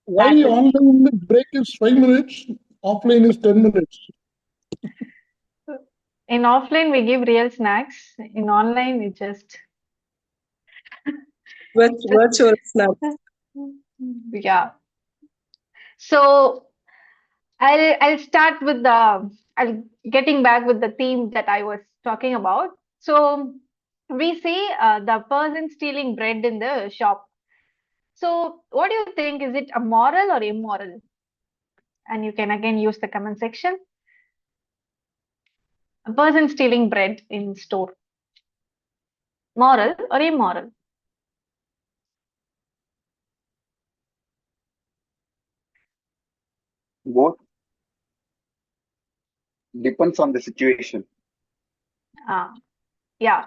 Why Back with online break is 5 minutes, offline is 10 minutes? in offline we give real snacks. In online we just Virtual snacks. yeah. So I'll start with the I'll getting back with the theme that I was talking about. So we see the person stealing bread in the shop. So what do you think? Is it a moral or immoral? And you can again use the comment section. A person stealing bread in store. Moral or immoral? Both depends on the situation. Ah, yeah.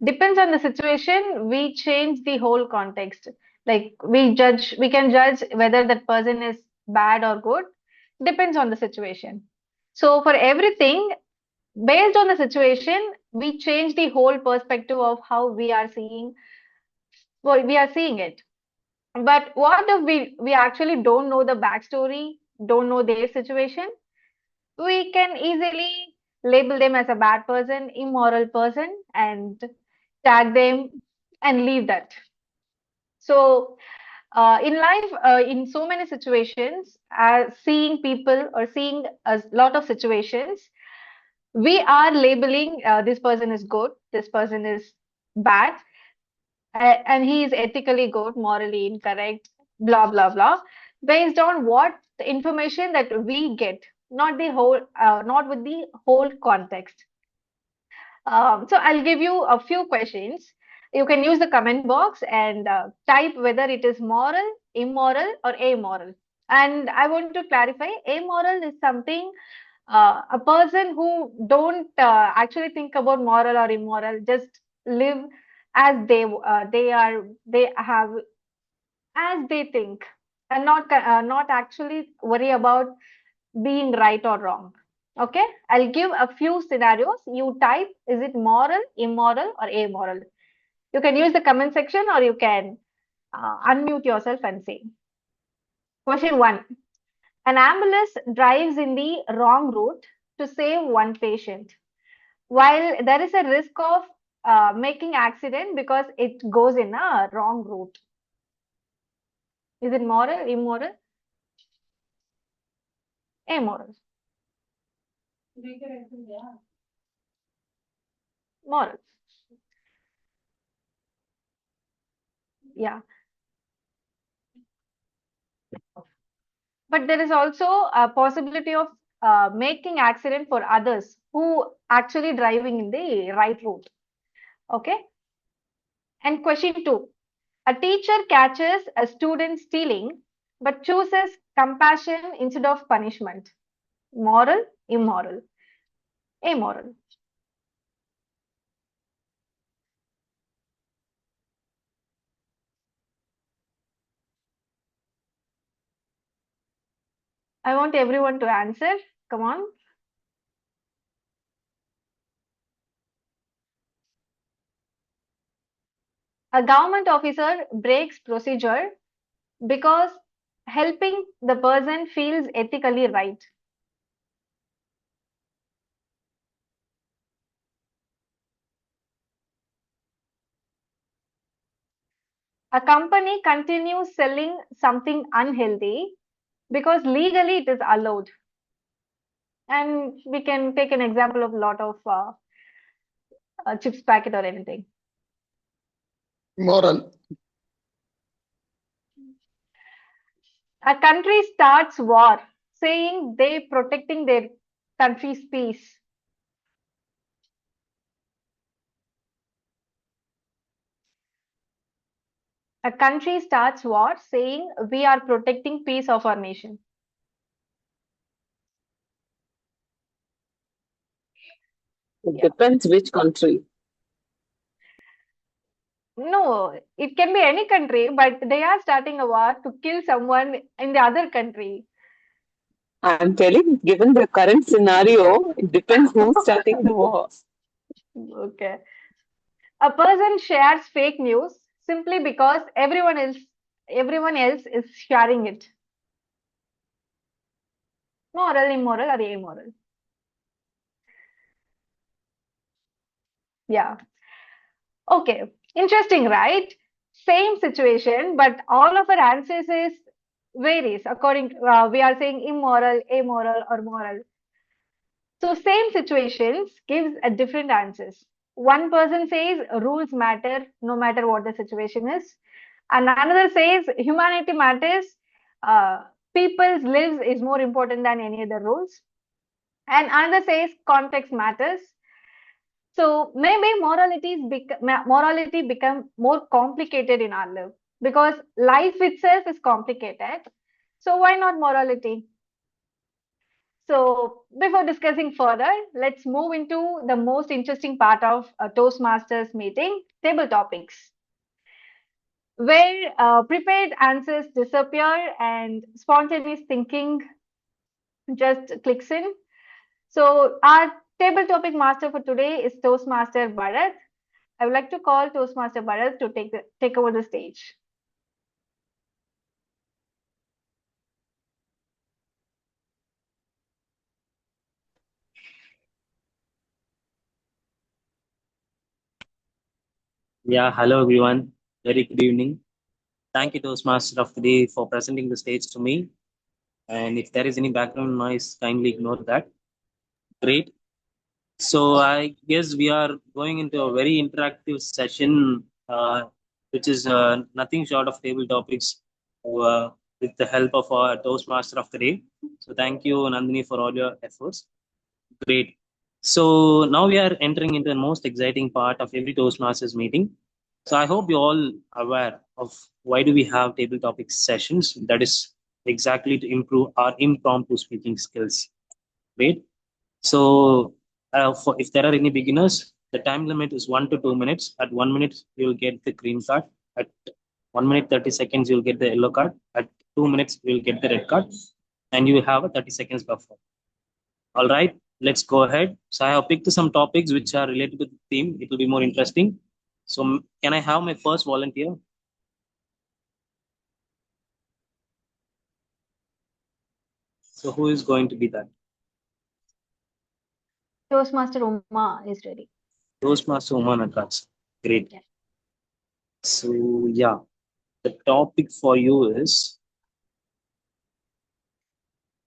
Depends on the situation. We change the whole context. Like we can judge whether that person is bad or good. Depends on the situation. So for everything, based on the situation, we change the whole perspective of how we are seeing, well, we are seeing it. But what if we actually don't know the backstory, don't know their situation? We can easily label them as a bad person, immoral person, and tag them and leave that. So, in life, in so many situations, seeing people or seeing a lot of situations, we are labeling this person is good, this person is bad, and he is ethically good, morally incorrect, blah, blah, blah, based on what the information that we get, not the whole, not with the whole context. So I'll give you a few questions. You can use the comment box and type whether it is moral, immoral, or amoral. And I want to clarify, amoral is something a person who don't actually think about moral or immoral, just live as they have as they think, and not actually worry about being right or wrong. Okay, I'll give a few scenarios. You type, is it moral, immoral, or amoral? You can use the comment section or you can unmute yourself and say. Question one. An ambulance drives in the wrong route to save one patient, while there is a risk of making accident because it goes in a wrong route. Is it moral, immoral? Amoral. Moral. Yeah. But there is also a possibility of making accident for others who actually driving in the right route. Okay. And question 2. A teacher catches a student stealing but chooses compassion instead of punishment. Moral, immoral, amoral. I want everyone to answer. Come on. A government officer breaks procedure because helping the person feels ethically right. A company continues selling something unhealthy because legally it is allowed. And we can take an example of a lot of chips packet or anything. Moral. A country starts war saying they protecting their country's peace. A country starts war saying we are protecting peace of our nation. It depends which country. No, it can be any country, but they are starting a war to kill someone in the other country. I'm telling, given the current scenario, it depends who's starting the war. Okay. A person shares fake news simply because everyone else is sharing it. Moral, immoral, or amoral? Yeah. Okay. Interesting, right? Same situation, but all of our answers is varies according to, we are saying immoral, amoral, or moral. So same situations gives a different answers. One person says rules matter no matter what the situation is, and another says humanity matters. People's lives is more important than any other rules, and another says context matters. So maybe morality become more complicated in our life because life itself is complicated. So why not morality? So before discussing further, let's move into the most interesting part of a Toastmasters meeting, table topics, where prepared answers disappear and spontaneous thinking just clicks in. So our table topic master for today is Toastmaster Bharath. I would like to call Toastmaster Bharath to take over the stage. Yeah, hello everyone. Very good evening. Thank you, Toastmaster of the Day, for presenting the stage to me. And if there is any background noise, kindly ignore that. Great. So I guess we are going into a very interactive session, which is nothing short of table topics with the help of our Toastmaster of the Day. So thank you, Nandhini, for all your efforts. Great. So now we are entering into the most exciting part of every Toastmasters meeting. So I hope you're all aware of why do we have table topic sessions. That is exactly to improve our impromptu speaking skills. Great. So if there are any beginners, the time limit is 1 to 2 minutes. At 1 minute, you'll get the green card. At 1 minute 30 seconds, you'll get the yellow card. At 2 minutes, you'll get the red card, and you have a 30 seconds buffer. All right, let's go ahead. So I have picked some topics which are related to the theme. It will be more interesting. So can I have my first volunteer? So who is going to be that? Toastmaster Uma is ready. Toastmaster Uma Nagraj. Great. Yeah. So yeah, the topic for you is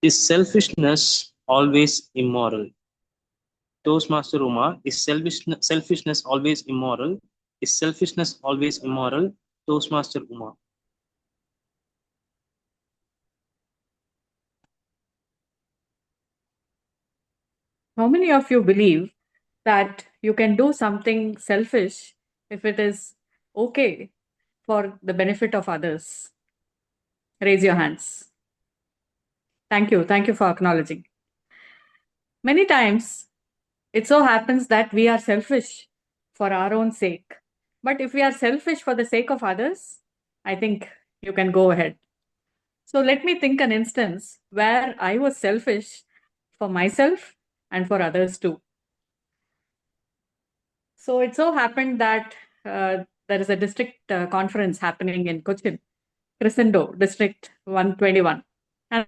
selfishness always immoral? Toastmaster Uma, is selfishness always immoral? Is selfishness always immoral? Toastmaster Uma. How many of you believe that you can do something selfish if it is okay for the benefit of others? Raise your hands. Thank you. Thank you for acknowledging. Many times, it so happens that we are selfish for our own sake. But if we are selfish for the sake of others, I think you can go ahead. So let me think an instance where I was selfish for myself and for others too. So it so happened that there is a district conference happening in Cochin, Crescendo, District 121. And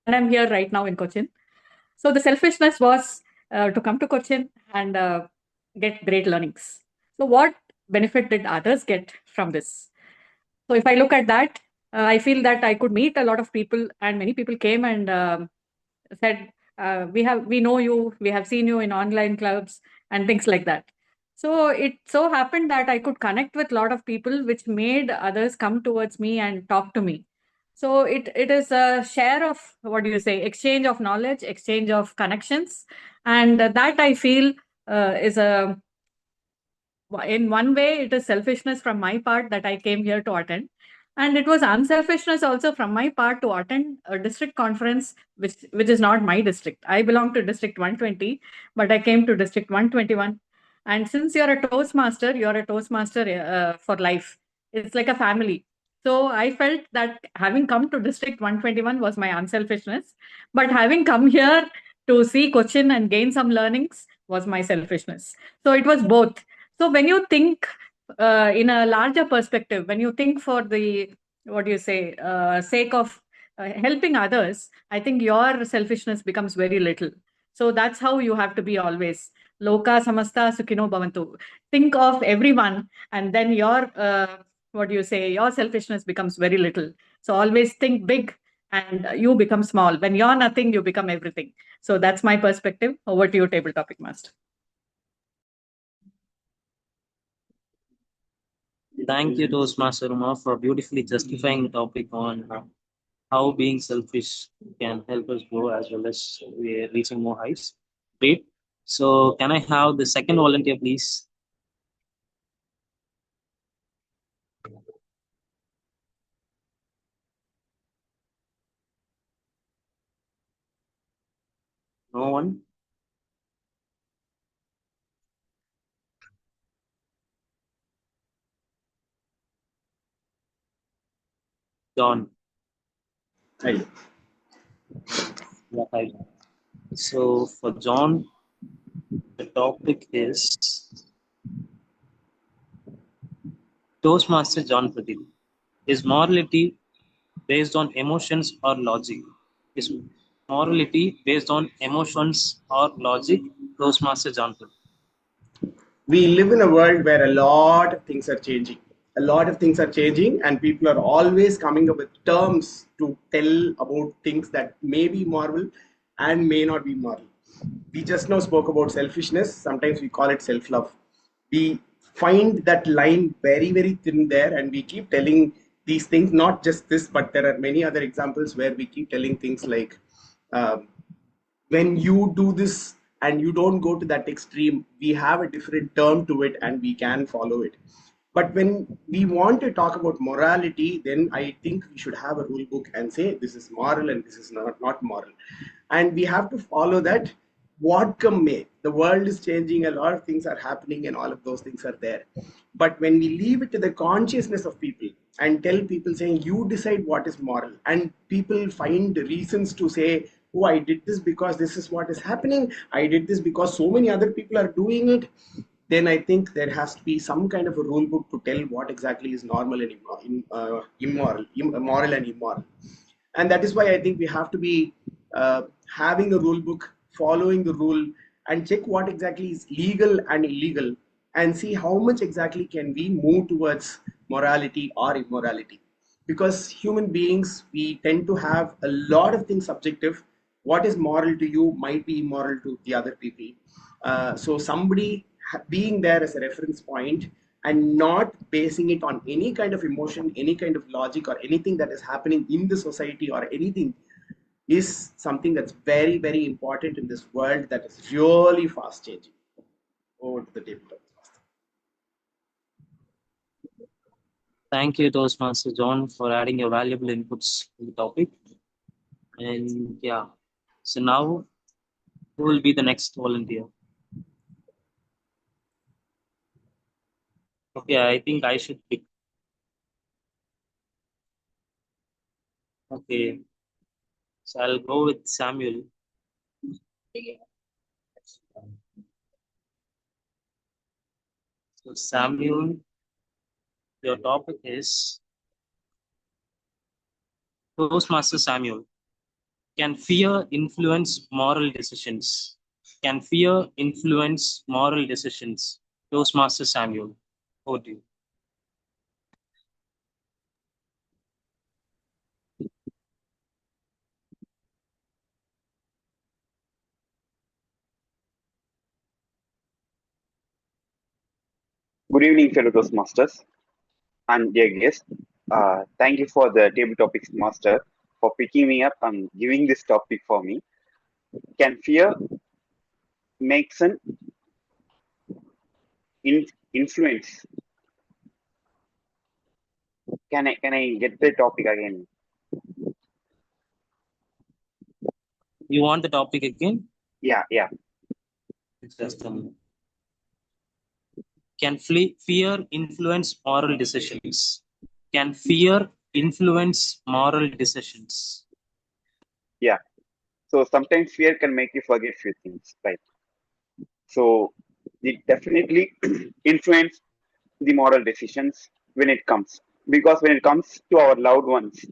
I'm here right now in Cochin. So the selfishness was to come to Cochin and get great learnings. So what benefit did others get from this? So if I look at that, I feel that I could meet a lot of people, and many people came and said, we know you, we have seen you in online clubs and things like that. So it so happened that I could connect with a lot of people, which made others come towards me and talk to me. So it is a share of, what do you say, exchange of knowledge, exchange of connections. And that I feel is a, in one way, it is selfishness from my part that I came here to attend. And it was unselfishness also from my part to attend a district conference, which is not my district. I belong to District 120, but I came to District 121. And since you're a Toastmaster for life. It's like a family. So I felt that having come to District 121 was my unselfishness. But having come here to see Cochin and gain some learnings was my selfishness. So it was both. So when you think in a larger perspective, when you think for the, what do you say, sake of helping others, I think your selfishness becomes very little. So that's how you have to be always. Loka samasta sukhino bhavantu. Think of everyone, and then your, what do you say, your selfishness becomes very little. So always think big, and you become small. When you're nothing, you become everything. So that's my perspective. Over to you, Table Topic Master. Thank you, Toastmaster Uma, for beautifully justifying the topic on how being selfish can help us grow as well as we're reaching more heights. Great. So can I have the second volunteer, please? No one? John. Hi. Yeah, hi. So for John, the topic is Toastmaster John Pradeep. Is morality based on emotions or logic? Is morality based on emotions or logic? Toastmaster John Pradeep. We live in a world where a lot of things are changing. A lot of things are changing, and people are always coming up with terms to tell about things that may be moral and may not be moral. We just now spoke about selfishness. Sometimes we call it self love. We find that line very, very thin there, and we keep telling these things, not just this, but there are many other examples where we keep telling things like, um, when you do this and you don't go to that extreme, we have a different term to it and we can follow it. But when we want to talk about morality, then I think we should have a rule book and say this is moral and this is not moral. And we have to follow that, what come may. The world is changing, a lot of things are happening, and all of those things are there. But when we leave it to the consciousness of people and tell people saying, you decide what is moral, and people find reasons to say, oh, I did this because this is what is happening, I did this because so many other people are doing it, then I think there has to be some kind of a rule book to tell what exactly is normal and moral and immoral. And that is why I think we have to be having a rule book, following the rule, and check what exactly is legal and illegal, and see how much exactly can we move towards morality or immorality. Because human beings, we tend to have a lot of things subjective. What is moral to you might be immoral to the other people. So somebody being there as a reference point and not basing it on any kind of emotion, any kind of logic, or anything that is happening in the society or anything, is something that's very, very important in this world that is really fast changing. Over to the table. Thank you, Toastmaster John, for adding your valuable inputs to the topic. And yeah, so now who will be the next volunteer? Okay, I think I should pick. Okay, so I'll go with Samuel. So Samuel, your topic is Toastmaster Samuel. Can fear influence moral decisions? Can fear influence moral decisions? Toastmaster Samuel, over to you. Good evening, fellow Toastmasters and dear guests. Thank you for the table topics master for picking me up and giving this topic for me. Can fear makes an influence? Can I get the topic again? You want the topic again? Yeah. Just a minute. Can fear influence moral decisions? Can fear influence moral decisions? Yeah. So sometimes fear can make you forget few things, right? So it definitely influence the moral decisions when it comes. Because when it comes to our loved ones,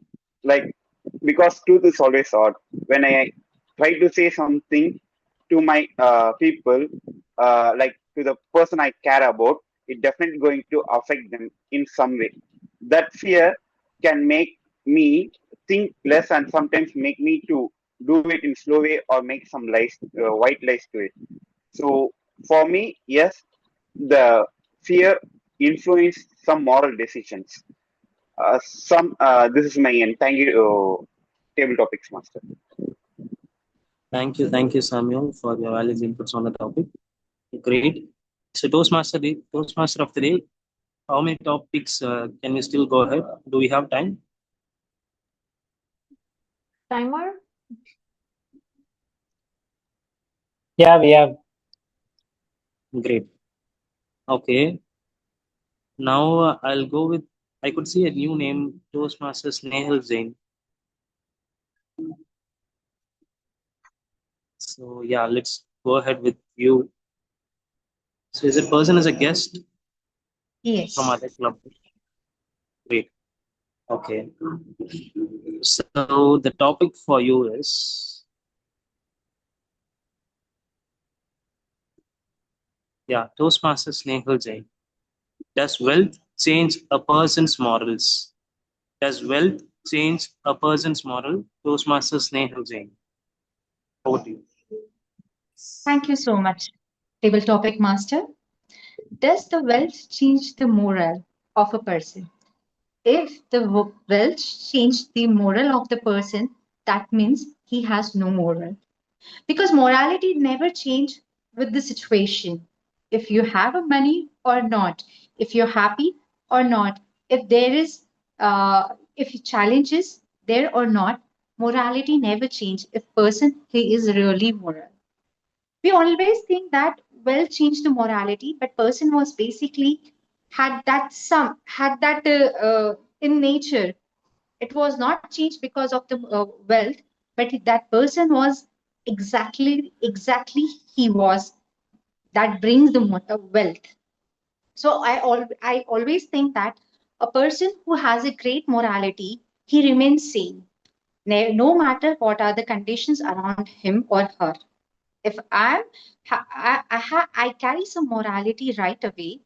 like, because truth is always odd. When I try to say something to my people, like to the person I care about, it definitely going to affect them in some way. That fear can make me think less and sometimes make me to do it in slow way or make some lies, white lies to it. So for me, yes, the fear influence some moral decisions. This is my end. Thank you, table topics master. Thank you, Samuel, for your valuable inputs on the topic. Great. So Toastmaster of the day, how many topics can we still go ahead? Do we have time? Timer? Yeah, we have. Great. Okay. Now I'll go with, I could see a new name, Toastmaster Snehal Jain. So yeah, let's go ahead with you. So is a person as a guest? Yes. From other club? Great. Okay. So the topic for you is, yeah, Toastmaster Snehal Jain. Does wealth change a person's morals? Does wealth change a person's moral? Toastmaster Snehal Jain. Over to you. Thank you so much, table topic master. Does the wealth change the moral of a person? If the wealth changes the moral of the person, that means he has no moral. Because morality never change with the situation. If you have a money or not, if you're happy or not, if there is, if challenges there or not, morality never change. If person he is really moral, we always think that wealth changed the morality, but person was basically had that in nature. It was not changed because of the wealth, but that person was exactly he was that brings the wealth. So I always think that a person who has a great morality, he remains sane, no matter what are the conditions around him or her. If I carry some morality right away,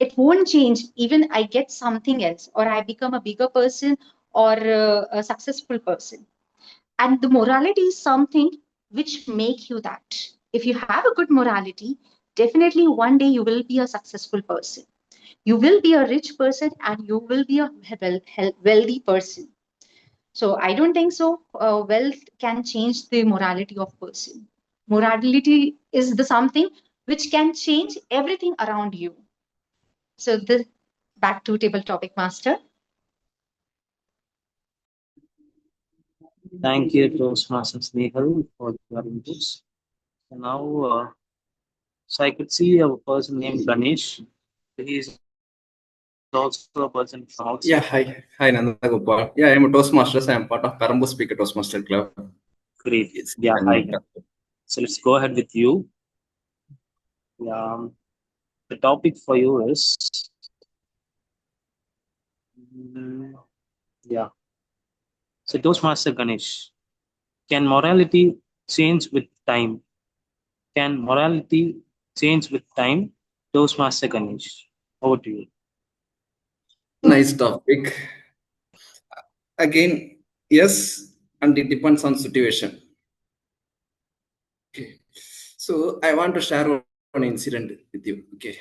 it won't change. Even I get something else, or I become a bigger person or a successful person. And the morality is something which make you that. If you have a good morality, definitely one day you will be a successful person. You will be a rich person and you will be a wealthy person. So I don't think so. Wealth can change the morality of person. Morality is the something which can change everything around you. So the back to table topic master. Thank you, Toastmaster Snehal, for your inputs. So now, so I could see a person named Ganesh. He is also a person from outside. Yeah, hi, Nanda Gopal. Yeah, I'm a Toastmasters. I'm part of Karambu Speaker Toastmaster Club. Great. Yes, Yeah, hi. So let's go ahead with you. Yeah, the topic for you is, yeah. So Toastmaster Ganesh, can morality change with time? Can morality change with time? Toastmaster Ganesh, over to you. Nice topic. Again, yes, and it depends on situation. Okay. So I want to share one incident with you. Okay.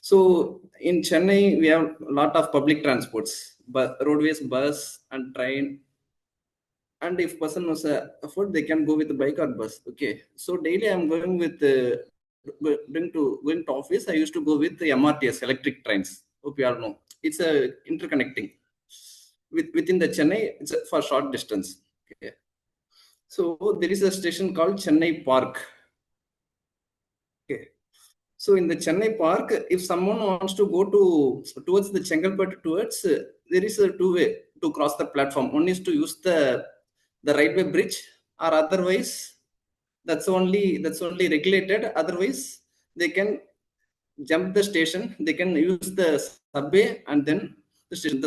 So in Chennai, we have a lot of public transports, but roadways, bus and train. And if person was afford, they can go with the bike or bus. Okay. So daily I'm going with going to office. I used to go with the MRTS electric trains. Hope you all know. It's a interconnecting within the Chennai. It's for short distance. Okay. So there is a station called Chennai Park. Okay. So in the Chennai Park, if someone wants to go towards the Chengalpattu towards, there is a two-way to cross the platform. One is to use the railway bridge, or otherwise that's only regulated. Otherwise, they can jump the station. They can use the subway and then the station.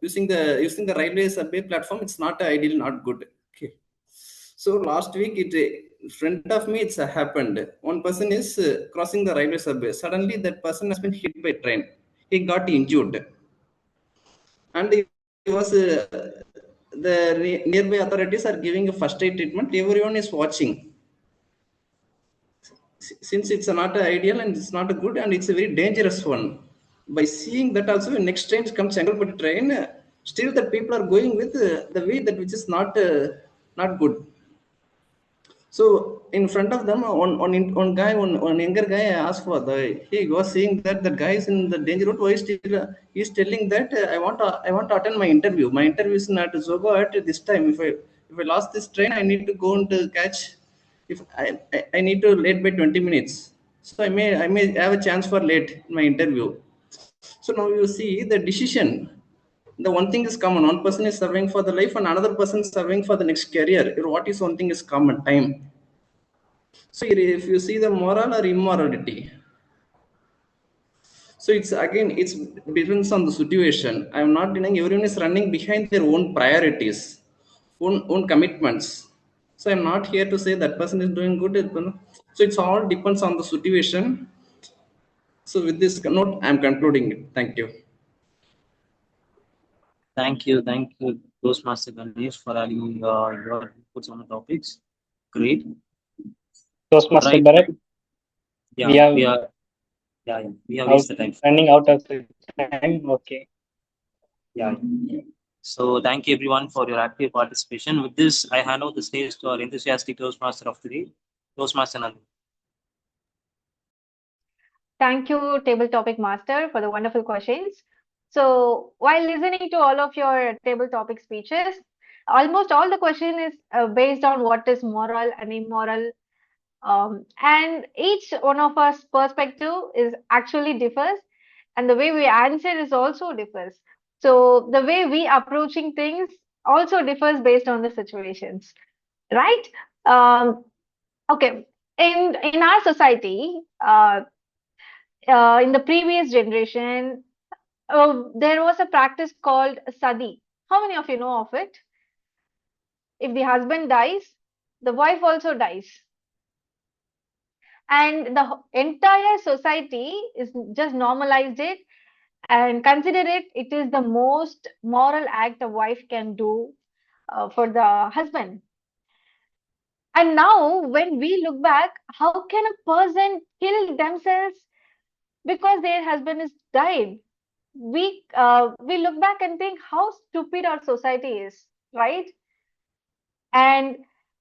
Using the railway subway platform, it's not ideal, not good. Okay. So last week, it in front of me, it's happened. One person is crossing the railway subway. Suddenly, that person has been hit by train. He got injured, and he was nearby authorities are giving a first aid treatment. Everyone is watching. Since it's not ideal and it's not a good and it's a very dangerous one. By seeing that also, next train comes Chengalpattu train. Still, the people are going with the way that which is not good. So in front of them, one younger guy asked for he was saying that the guy is in the danger road. Why still he's telling that I want to attend my interview. My interview is not Zogo at this time. If I lost this train, I need to go and catch. If I need to late by 20 minutes, so I may have a chance for late in my interview. So now you see the decision. The one thing is common. One person is serving for the life, and another person is serving for the next career. What is one thing is common? Time. So if you see the moral or immorality, so it's depends on the situation. I'm not denying everyone is running behind their own priorities, own commitments. So I'm not here to say that person is doing good. So it's all depends on the situation. So with this note, I'm concluding it. Thank you. Thank you, Toastmaster Ganesh, for adding your inputs on the topics. Great. Toastmaster Right. Bharath, Yeah, we have reached the time. running out of the time. Okay. Yeah. So thank you everyone for your active participation. With this, I hand over the stage to our enthusiastic Toastmaster of the day, Toastmaster Nandhini. Thank you, Table Topic Master, for the wonderful questions. So, while listening to all of your table topic speeches, almost all the question is based on what is moral and immoral, and each one of us perspective is actually differs, and the way we answer is also differs. So, the way we approaching things also differs based on the situations, right? Okay. In our society, in the previous generation, there was a practice called sati. How many of you know of it? If the husband dies, the wife also dies. And the entire society is just normalized it and consider it is the most moral act a wife can do for the husband. And now, when we look back, how can a person kill themselves because their husband is died? We look back and think how stupid our society is, right? And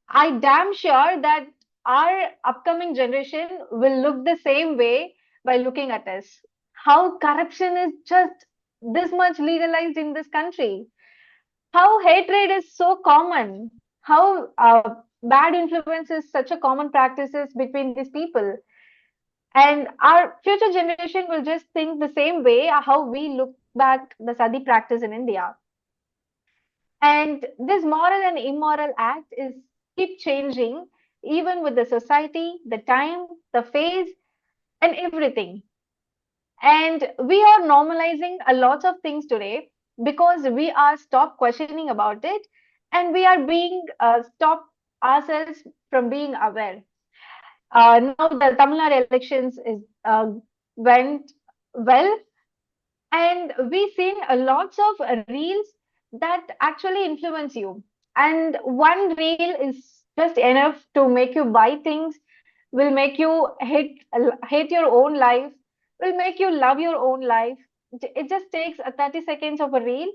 I damn sure that our upcoming generation will look the same way by looking at us. How corruption is just this much legalized in this country. How hatred is so common. How bad influence is such a common practices between these people. And our future generation will just think the same way how we look back the sati practice in India. And this moral and immoral act is keep changing even with the society, the time, the phase, and everything. And we are normalizing a lot of things today because we are stop questioning about it and we are being stop ourselves from being aware. Now the Tamil Nadu elections is went well, and we've seen a lots of reels that actually influence you. And one reel is just enough to make you buy things, will make you hate your own life, will make you love your own life. It just takes 30 seconds of a reel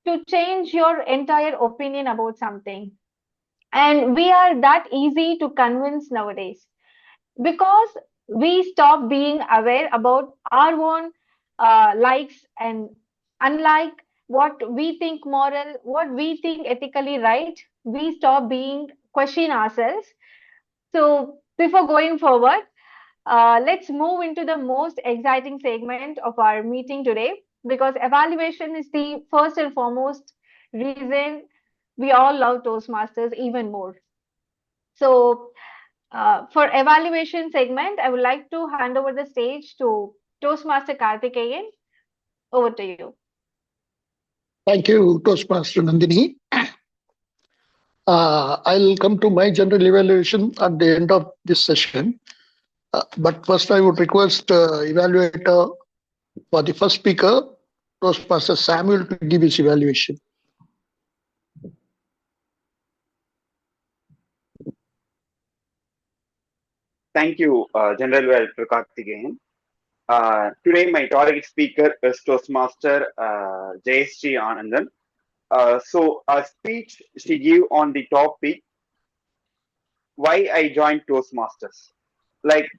to change your entire opinion about something. And we are that easy to convince nowadays because we stop being aware about our own likes and unlike what we think moral, what we think ethically right, we stop being question ourselves. So before going forward, let's move into the most exciting segment of our meeting today because evaluation is the first and foremost reason we all love Toastmasters even more. So for evaluation segment, I would like to hand over the stage to Toastmaster Karthikeyan. Over to you. Thank you, Toastmaster Nandhini. I'll come to my general evaluation at the end of this session. But first, I would request evaluator for the first speaker, Toastmaster Samuel, to give his evaluation. Thank you, General Evaluator Karthikeyan. Today, my target speaker is Toastmaster Jayasty Anandan. So, a speech she gave on the topic, why I joined Toastmasters. Like,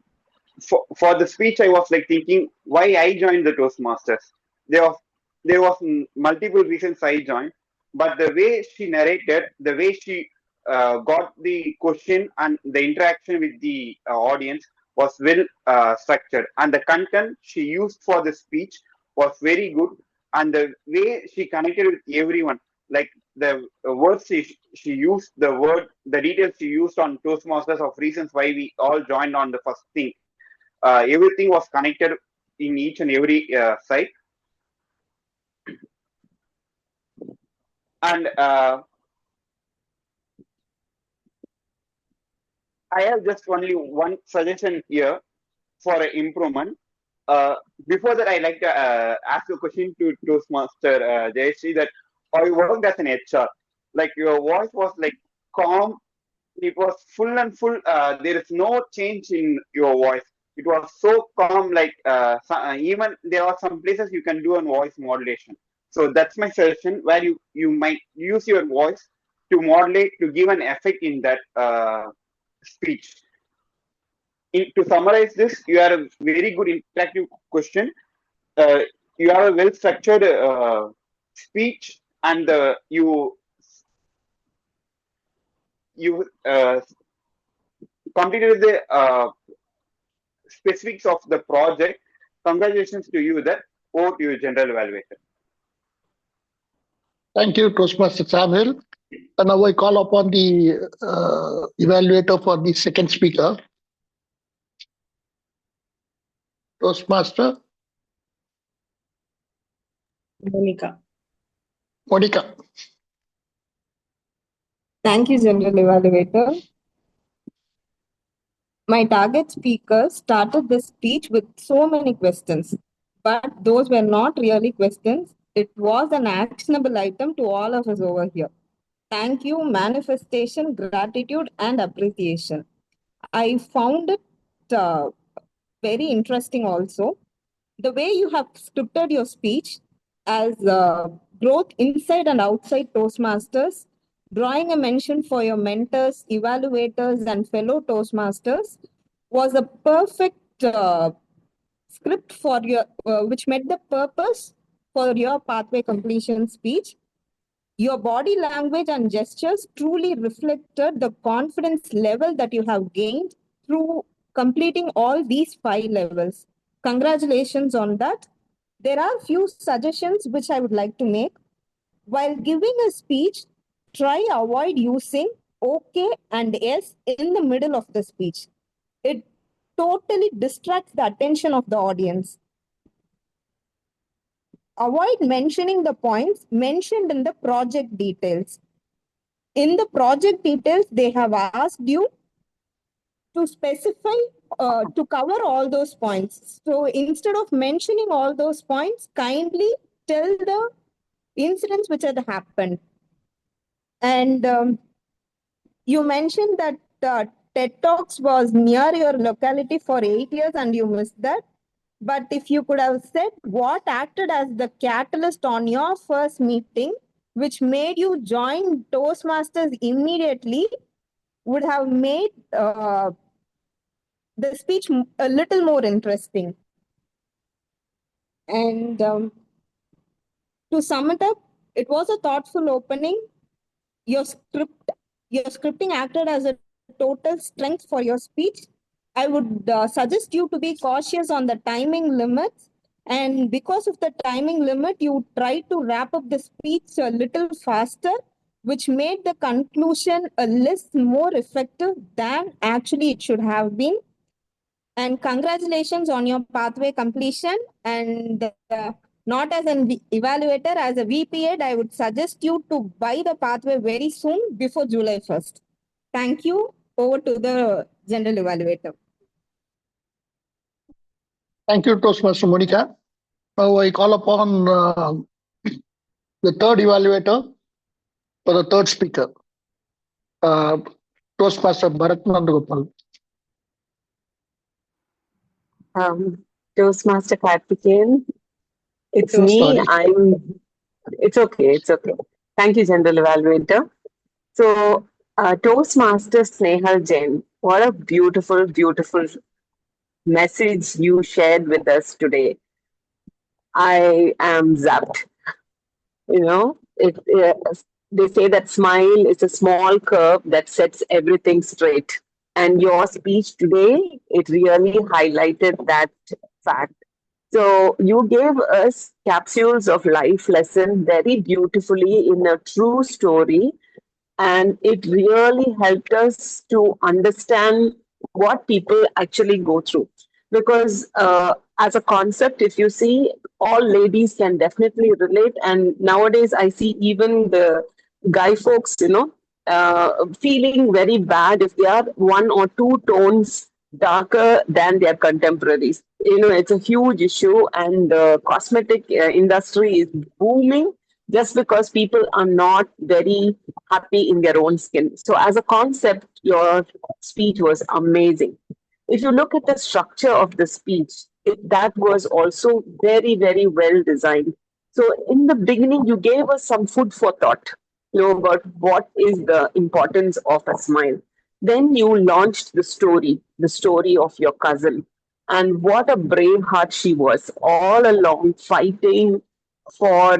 for the speech, I was like thinking, why I joined the Toastmasters. There was multiple reasons I joined, but the way she narrated, the way she got the question and the interaction with the audience was well structured, and the content she used for the speech was very good, and the way she connected with everyone, like the words she used, the details she used on Toastmasters of reasons why we all joined on the first thing. Everything was connected in each and every site. And I have just only one suggestion here for improvement. Before that, I like to ask a question to Toastmaster Jayashree that I worked as an HR. Like your voice was like calm. It was full and full. There is no change in your voice. It was so calm. Like even there are some places you can do a voice modulation. So that's my suggestion where you might use your voice to modulate to give an effect in that speech. To summarize this, you are a very good interactive question. You have a well structured speech, and you completed the specifics of the project. Congratulations to you, that over to you, General Evaluator. Thank you, Toastmaster Samuel. And now I call upon the evaluator for the second speaker. Toastmaster Monica. Monica. Thank you, General Evaluator. My target speaker started the speech with so many questions, but those were not really questions. It was an actionable item to all of us over here. Thank you, manifestation, gratitude, and appreciation. I found it very interesting also. The way you have scripted your speech as growth inside and outside Toastmasters, drawing a mention for your mentors, evaluators, and fellow Toastmasters was a perfect script for your, which met the purpose for your pathway completion speech. Your body language and gestures truly reflected the confidence level that you have gained through completing all these 5 levels. Congratulations on that. There are few suggestions which I would like to make. While giving a speech, try avoid using okay and yes in the middle of the speech. It totally distracts the attention of the audience. Avoid mentioning the points mentioned in the project details. In the project details, they have asked you to specify, to cover all those points. So instead of mentioning all those points, kindly tell the incidents which had happened. And you mentioned that TED Talks was near your locality for 8 years and you missed that. But if you could have said what acted as the catalyst on your first meeting, which made you join Toastmasters immediately, would have made the speech a little more interesting. And to sum it up, it was a thoughtful opening. Your scripting acted as a total strength for your speech. I would suggest you to be cautious on the timing limits. And because of the timing limit, you try to wrap up the speech a little faster, which made the conclusion a less more effective than actually it should have been. And congratulations on your pathway completion. And not as an evaluator, as a VP Ed, I would suggest you to buy the pathway very soon before July 1st. Thank you. Over to the general evaluator. Thank you, Toastmaster Monica. Now I call upon the third evaluator for the third speaker, Toastmaster Bharath Nandagopal. Toastmaster Karthikeyan, it's me. It's okay. It's okay. Thank you, General Evaluator. So, Toastmaster Snehal Jain, what a beautiful, beautiful message you shared with us today. I am zapped. You know, they say that smile is a small curve that sets everything straight. And your speech today, it really highlighted that fact. So you gave us capsules of life lesson very beautifully in a true story, and it really helped us to understand what people actually go through. Because as a concept, if you see, all ladies can definitely relate, and nowadays I see even the guy folks, feeling very bad if they are 1 or 2 tones darker than their contemporaries. It's a huge issue, and the cosmetic industry is booming just because people are not very happy in their own skin. So, as a concept, your speech was amazing. If you look at the structure of the speech, that was also very, very well designed. So, in the beginning, you gave us some food for thought, about what is the importance of a smile. Then you launched the story of your cousin, and what a brave heart she was, all along fighting for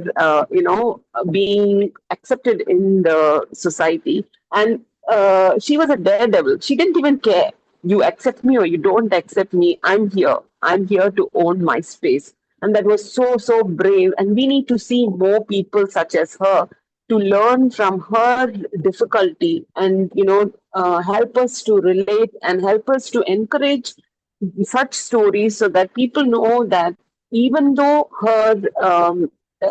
being accepted in the society. And she was a daredevil. She didn't even care, you accept me or you don't accept me, I'm here to own my space. And that was so brave, and we need to see more people such as her to learn from her difficulty, and help us to relate and help us to encourage such stories so that people know that even though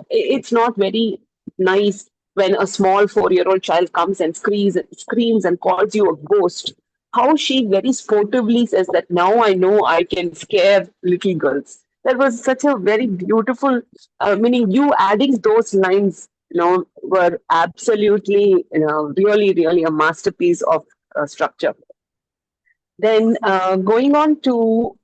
it's not very nice when a small 4-year-old child comes and screams and calls you a ghost, how she very sportively says that now I know I can scare little girls. That was such a very beautiful, meaning you adding those lines, were absolutely, really, really a masterpiece of structure. Then going on to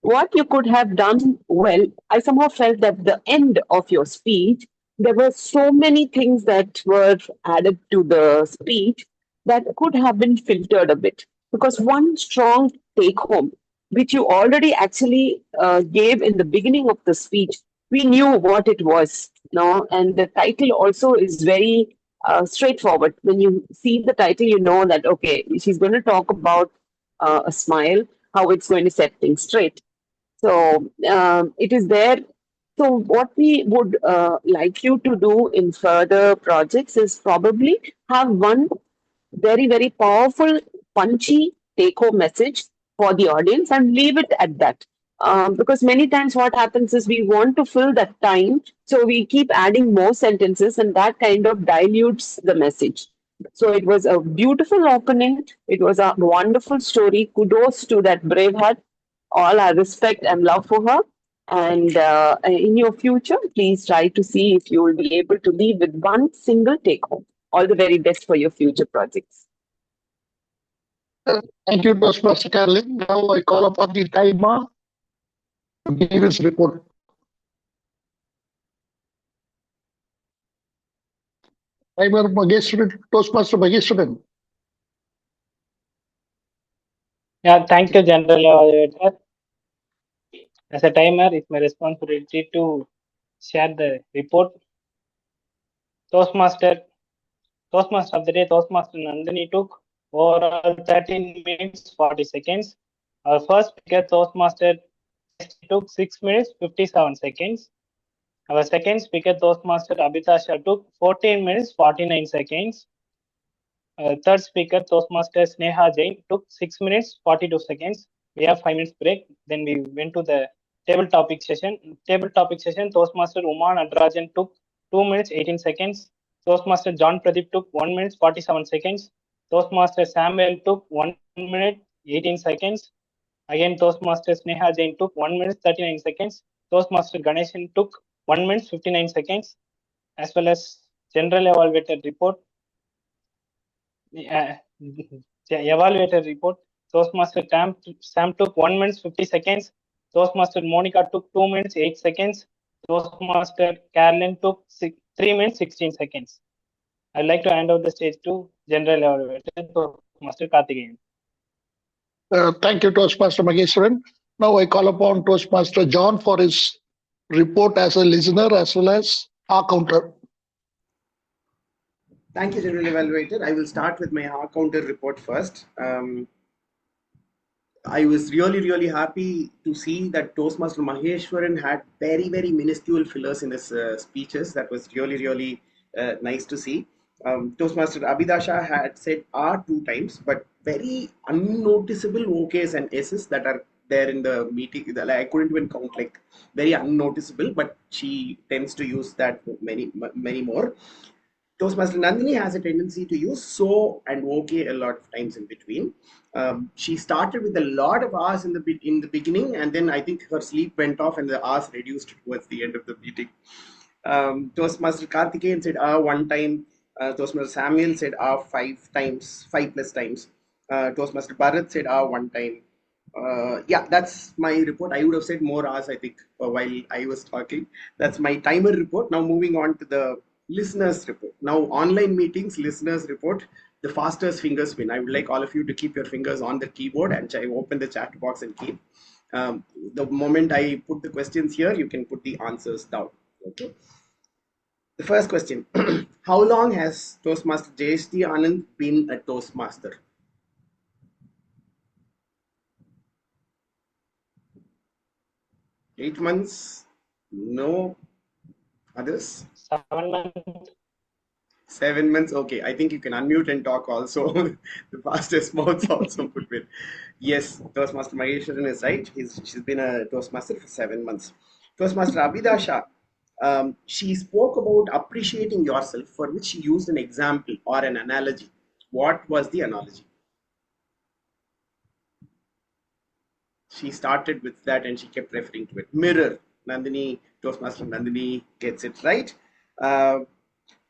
what you could have done well, I somehow felt that the end of your speech, there were so many things that were added to the speech that could have been filtered a bit. Because one strong take home, which you already actually gave in the beginning of the speech, we knew what it was. No, and the title also is very straightforward. When you see the title, you know that, okay, she's going to talk about a smile, how it's going to set things straight. So it is there. So what we would like you to do in further projects is probably have one very, very powerful, punchy take-home message for the audience and leave it at that. Because many times what happens is we want to fill that time, so we keep adding more sentences, and that kind of dilutes the message. So it was a beautiful opening. It was a wonderful story. Kudos to that brave heart. All our respect and love for her. And in your future, please try to see if you will be able to leave with one single take home. All the very best for your future projects. Thank you, Toastmaster Carolyn. Now I call upon the timer to give his report. Timer Magesh, Toastmaster Magesh. Yeah, thank you, General Evaluator. As a timer, it's my responsibility to share the report. Toastmaster of the day, Toastmaster Nandhini took overall 13 minutes 40 seconds. Our first speaker, Toastmaster Jayasty, took 6 minutes 57 seconds. Our second speaker, Toastmaster Abidha Shah, took 14 minutes 49 seconds. Third speaker, Toastmaster Jain, took 6 minutes 42 seconds. We have 5 minutes break. Then we went to the table topic session. Toastmaster Uma Nadarajan took 2 minutes 18 seconds. Toastmaster John Pradeep took 1 minute 47 seconds. Toastmaster Samuel took 1 minute 18 seconds. Again, Toastmaster Jain took 1 minute 39 seconds. Toastmaster Ganeshan took 1 minute 59 seconds. As well as General Evaluator report. Evaluator report. Toastmaster Sam took 1 minute 50 seconds. Toastmaster Monica took 2 minutes 8 seconds. Toastmaster Carolyn took 3 minutes 16 seconds. I'd like to hand over the stage to General Evaluator, Toastmaster Karthikeyan. Thank you, Toastmaster Mageshwaran. Now I call upon Toastmaster John for his report as a listener as well as our counter. Thank you, General Evaluator. I will start with my counter report first. I was really happy to see that Toastmaster Maheshwaran had very minuscule fillers in his speeches. That was really nice to see. Toastmaster Abidha Shah had said R 2 times, but very unnoticeable OKs and S's that are there in the meeting. I couldn't even count, like very unnoticeable, but she tends to use that many more. Toastmaster Nandhini has a tendency to use so and okay a lot of times in between. She started with a lot of R's in the beginning, and then I think her sleep went off and the R's reduced towards the end of the meeting. Toastmaster Karthikeyan said one time. Toastmaster Samuel said 5 plus times. Toastmaster Bharath said one time. Yeah, that's my report. I would have said more hours, I think, while I was talking. That's my timer report. Now moving on to the listeners report. Now online meetings, listeners report. The fastest fingers win. I would like all of you to keep your fingers on the keyboard and open the chat box and keep. The moment I put the questions here, you can put the answers down. Okay. The first question: how long has Toastmaster Jayasty Anand been a Toastmaster? 8 months? No. Others? 7 months. 7 months. Okay, I think you can unmute and talk also. The fastest mouths also put with. Yes, Toastmaster Magesh is right. She's been a Toastmaster for 7 months. Toastmaster Abidha Shah, she spoke about appreciating yourself, for which she used an example or an analogy. What was the analogy? She started with that and she kept referring to it. Mirror. Nandhini, Toastmaster Nandhini gets it right.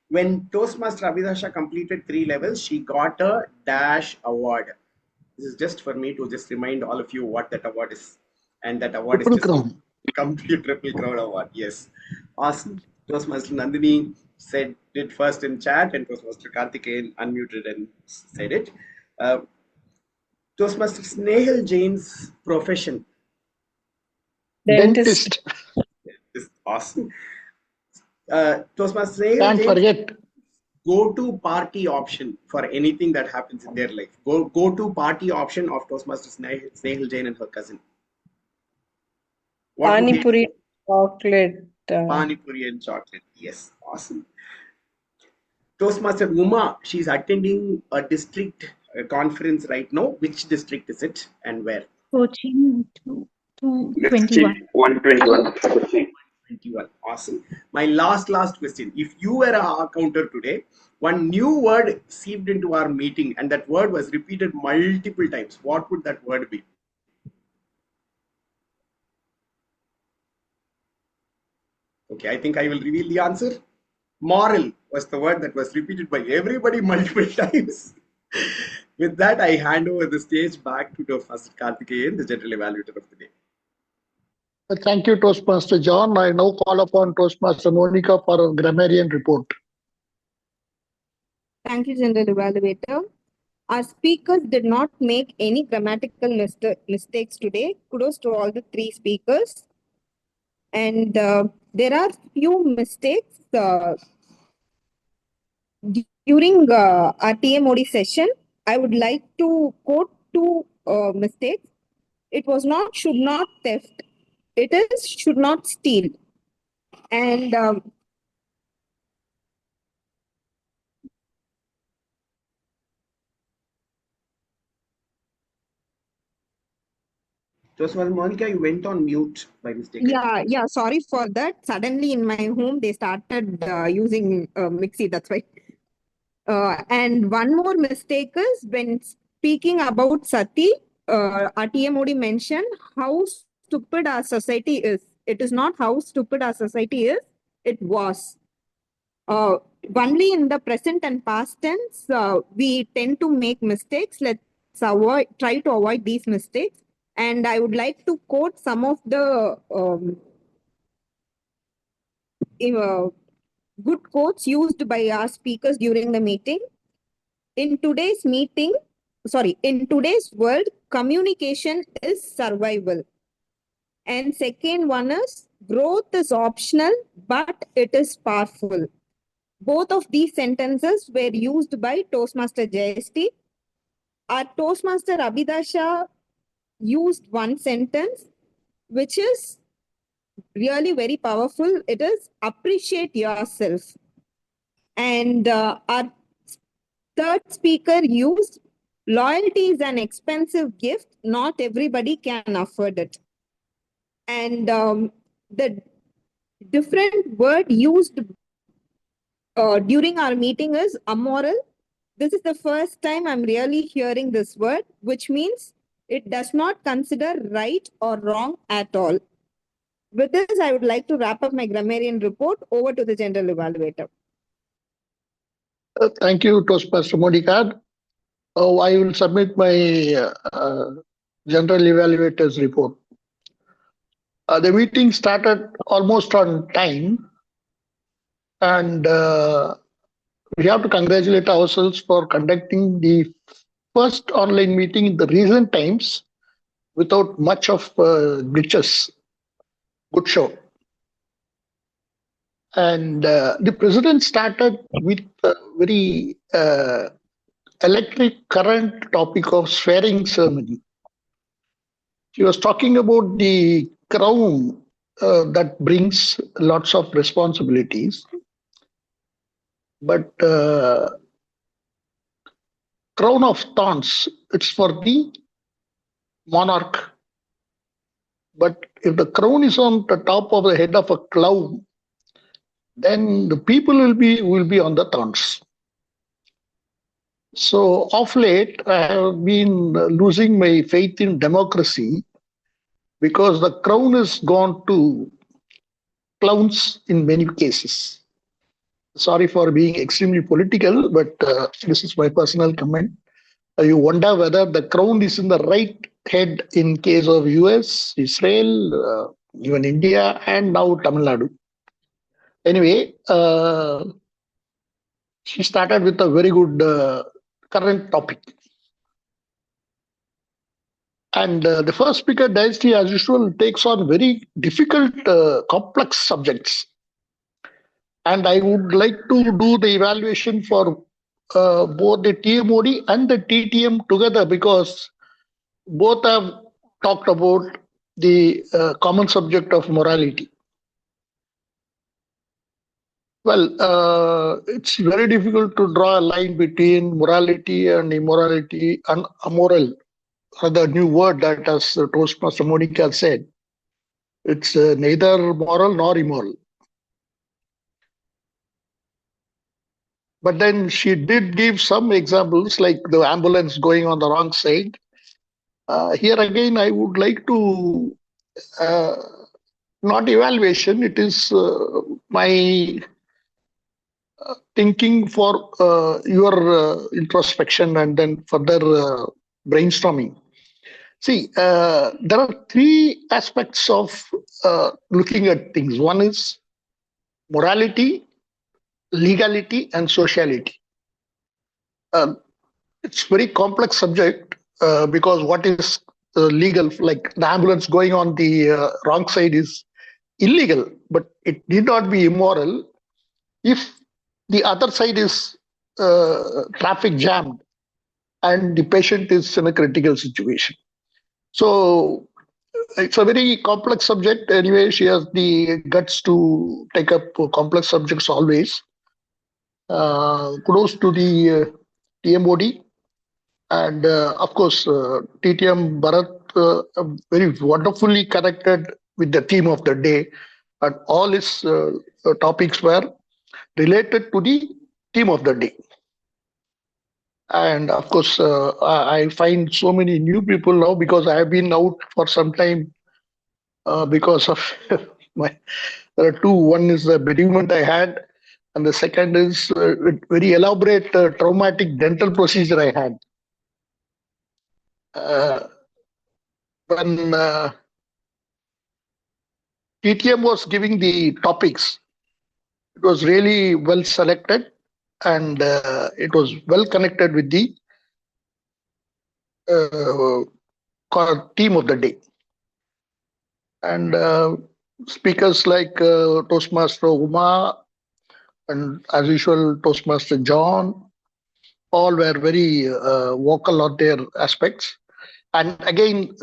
When Toastmaster Abidha Shah completed 3 levels, she got a dash award. This is just for me to just remind all of you what that award is. And that award Triple is just crown. complete triple crown award. Yes. Awesome. Toastmaster Nandhini said it first in chat, and Toastmaster Karthikeyan unmuted and said it. Toastmaster Snehal Jain's profession. Dentist. Is awesome. Toastmaster Snehal Can't Jain's forget. go-to party option for anything that happens in their life. Go-to party option of Toastmaster Snehal Jain and her cousin. What would Pani they puri, chocolate. Pani puri and chocolate. Yes, awesome. Toastmaster Uma, she's attending a district conference right now. Which district is it and where? Coaching 221. 121. 21. Awesome. My last question. If you were a counter today, one new word seeped into our meeting and that word was repeated multiple times, what would that word be? Okay, I think I will reveal the answer. Moral was the word that was repeated by everybody multiple times. With that, I hand over the stage back to Toastmaster Karthikeyan, the General Evaluator of the day. Thank you, Toastmaster John. I now call upon Toastmaster Monica for a grammarian report. Thank you, General Evaluator. Our speakers did not make any grammatical mistakes today. Kudos to all the 3 speakers. And there are few mistakes during our TMOD session. I would like to quote 2 mistakes. It was not should not theft. It is should not steal. And Toastmaster Monica, you went on mute by mistake. yeah, sorry for that. Suddenly in my home, they started using Mixie, that's why. And one more mistake is when speaking about Sati, our TMOD mentioned how stupid our society is. It is not how stupid our society is, it was. Only in the present and past tense, we tend to make mistakes. Let's try to avoid these mistakes. And I would like to quote some of the good quotes used by our speakers during the meeting. In today's world, communication is survival. And second one is growth is optional, but it is powerful. Both of these sentences were used by Toastmaster Jayasty. Our Toastmaster Abidha Shah used one sentence, which is really very powerful. It is appreciate yourself. And our third speaker used loyalty is an expensive gift. Not everybody can afford it. And the different word used during our meeting is amoral. This is the first time I'm really hearing this word, which means it does not consider right or wrong at all. With this, I would like to wrap up my grammarian report. Over to the General Evaluator. Thank you, Toastmaster Monica. I will submit my General Evaluator's report. The meeting started almost on time, and we have to congratulate ourselves for conducting the first online meeting in the recent times without much of glitches. Good show. And the president started with a very electric current topic of swearing ceremony. She was talking about the crown that brings lots of responsibilities. But crown of thorns, it's for the monarch. But if the crown is on the top of the head of a clown, then the people will be on the thorns. So of late, I have been losing my faith in democracy because the crown has gone to clowns in many cases. Sorry for being extremely political, but this is my personal comment. You wonder whether the crown is in the right head in case of US, Israel, even India, and now Tamil Nadu. Anyway, she started with a very good current topic. And the first speaker, Jayasty, as usual, takes on very difficult, complex subjects. And I would like to do the evaluation for both the TMOD and the TTM together because both have talked about the common subject of morality. Well, it's very difficult to draw a line between morality and immorality and amoral, the new word that, as Toastmaster Monica said, it's neither moral nor immoral. But then she did give some examples, like the ambulance going on the wrong side. Here again, I would like to, not evaluation, it is my thinking for your introspection and then further brainstorming. See, there are three aspects of looking at things. One is morality, legality, and sociality. It's very complex subject because what is legal, like the ambulance going on the wrong side is illegal, but it need not be immoral if the other side is traffic jammed and the patient is in a critical situation. So it's a very complex subject. Anyway, she has the guts to take up complex subjects always. Kudos to the TMOD and of course TTM Bharath, very wonderfully connected with the theme of the day, and all his topics were related to the theme of the day. And of course, I find so many new people now because I have been out for some time because of my. There are two. One is the bereavement I had, and the second is very elaborate traumatic dental procedure I had. When TTM was giving the topics, it was really well selected and it was well connected with the theme of the day. And speakers like Toastmaster Uma and, as usual, Toastmaster John, all were very vocal on their aspects. And again,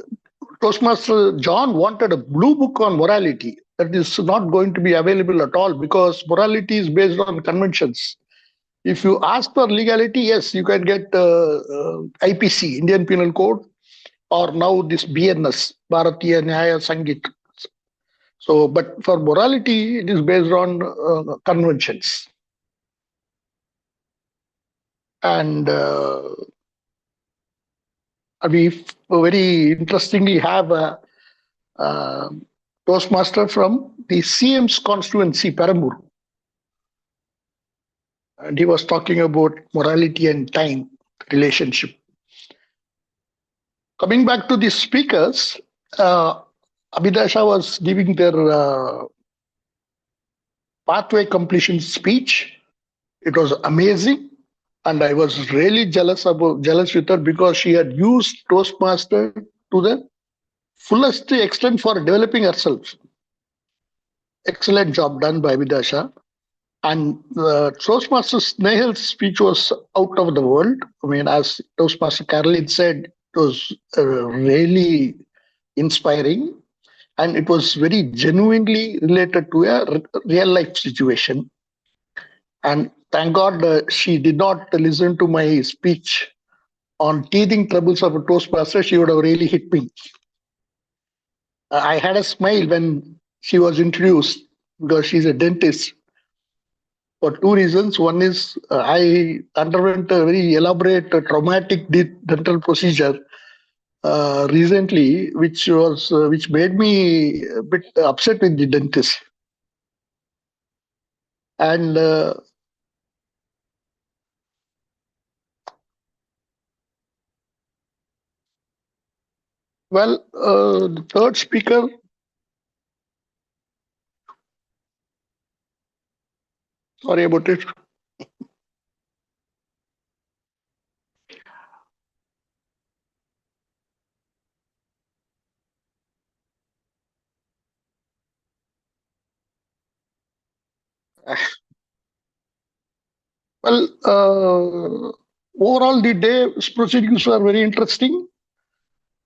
Toastmaster John wanted a blue book on morality. That is not going to be available at all because morality is based on conventions. If you ask for legality, yes, you can get IPC, Indian Penal Code, or now this BNS, Bharatiya Nyaya Sangit. So, but for morality, it is based on conventions. And we very interestingly have a Toastmaster from the CM's constituency, Perambur. And he was talking about morality and time relationship. Coming back to the speakers, Abidha was giving their pathway completion speech. It was amazing. And I was really jealous with her because she had used Toastmaster to the fullest extent for developing herself. Excellent job done by Abidha. And Toastmaster Snehal's speech was out of the world. I mean, as Toastmaster Caroline said, it was really inspiring. And it was very genuinely related to a real life situation. And Thank God she did not listen to my speech on teething troubles of a Toastmaster. She would have really hit me. I had a smile when she was introduced because she's a dentist for two reasons. One is I underwent a very elaborate traumatic dental procedure recently, which made me a bit upset with the dentist. And the third speaker, sorry about it. Well, overall, the day's proceedings were very interesting,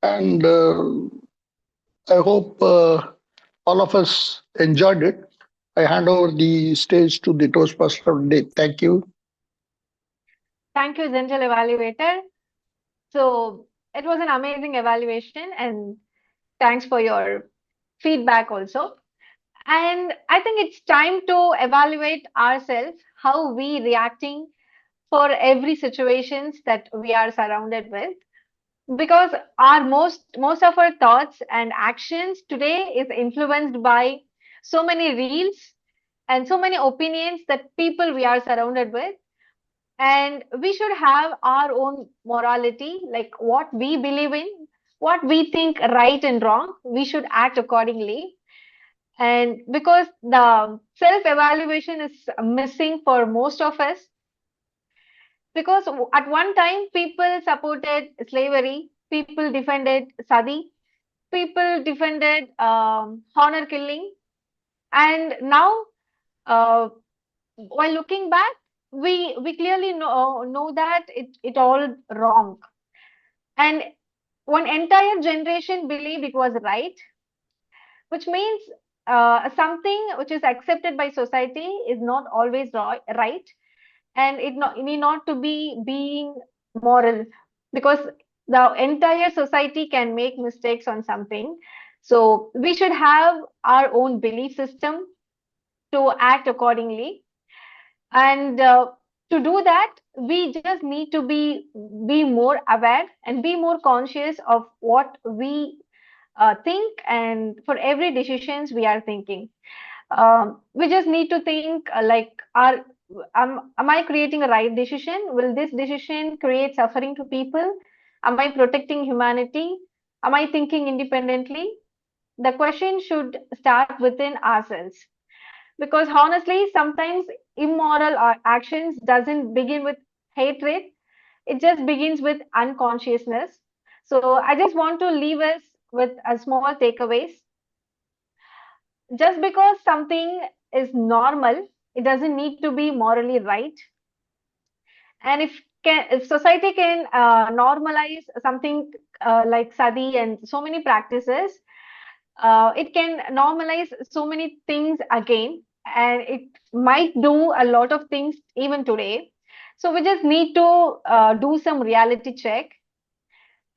and I hope all of us enjoyed it. I hand over the stage to the Toastmaster of the day. Thank you. Thank you, Gentle Evaluator. So it was an amazing evaluation, and thanks for your feedback also. And I think it's time to evaluate ourselves, how we reacting for every situations that we are surrounded with. Because our most of our thoughts and actions today is influenced by so many reels and so many opinions that people we are surrounded with. And we should have our own morality, like what we believe in, what we think right and wrong, we should act accordingly. And because the self evaluation is missing for most of us, because at one time people supported slavery, people defended sati, people defended honor killing, and now while looking back, we clearly know that it all wrong. And one entire generation believed it was right, which means something which is accepted by society is not always right, and it need not to be being moral, because the entire society can make mistakes on something. So we should have our own belief system to act accordingly. And to do that, we just need to be more aware and be more conscious of what we think, and for every decisions we are thinking, we just need to think am I creating a right decision? Will this decision create suffering to people? Am I protecting humanity? Am I thinking independently? The question should start within ourselves, because honestly sometimes immoral actions doesn't begin with hatred, it just begins with unconsciousness. So I just want to leave us with a small takeaways. Just because something is normal, it doesn't need to be morally right. And if society can normalize something like sati and so many practices, it can normalize so many things again, and it might do a lot of things even today. So we just need to do some reality check,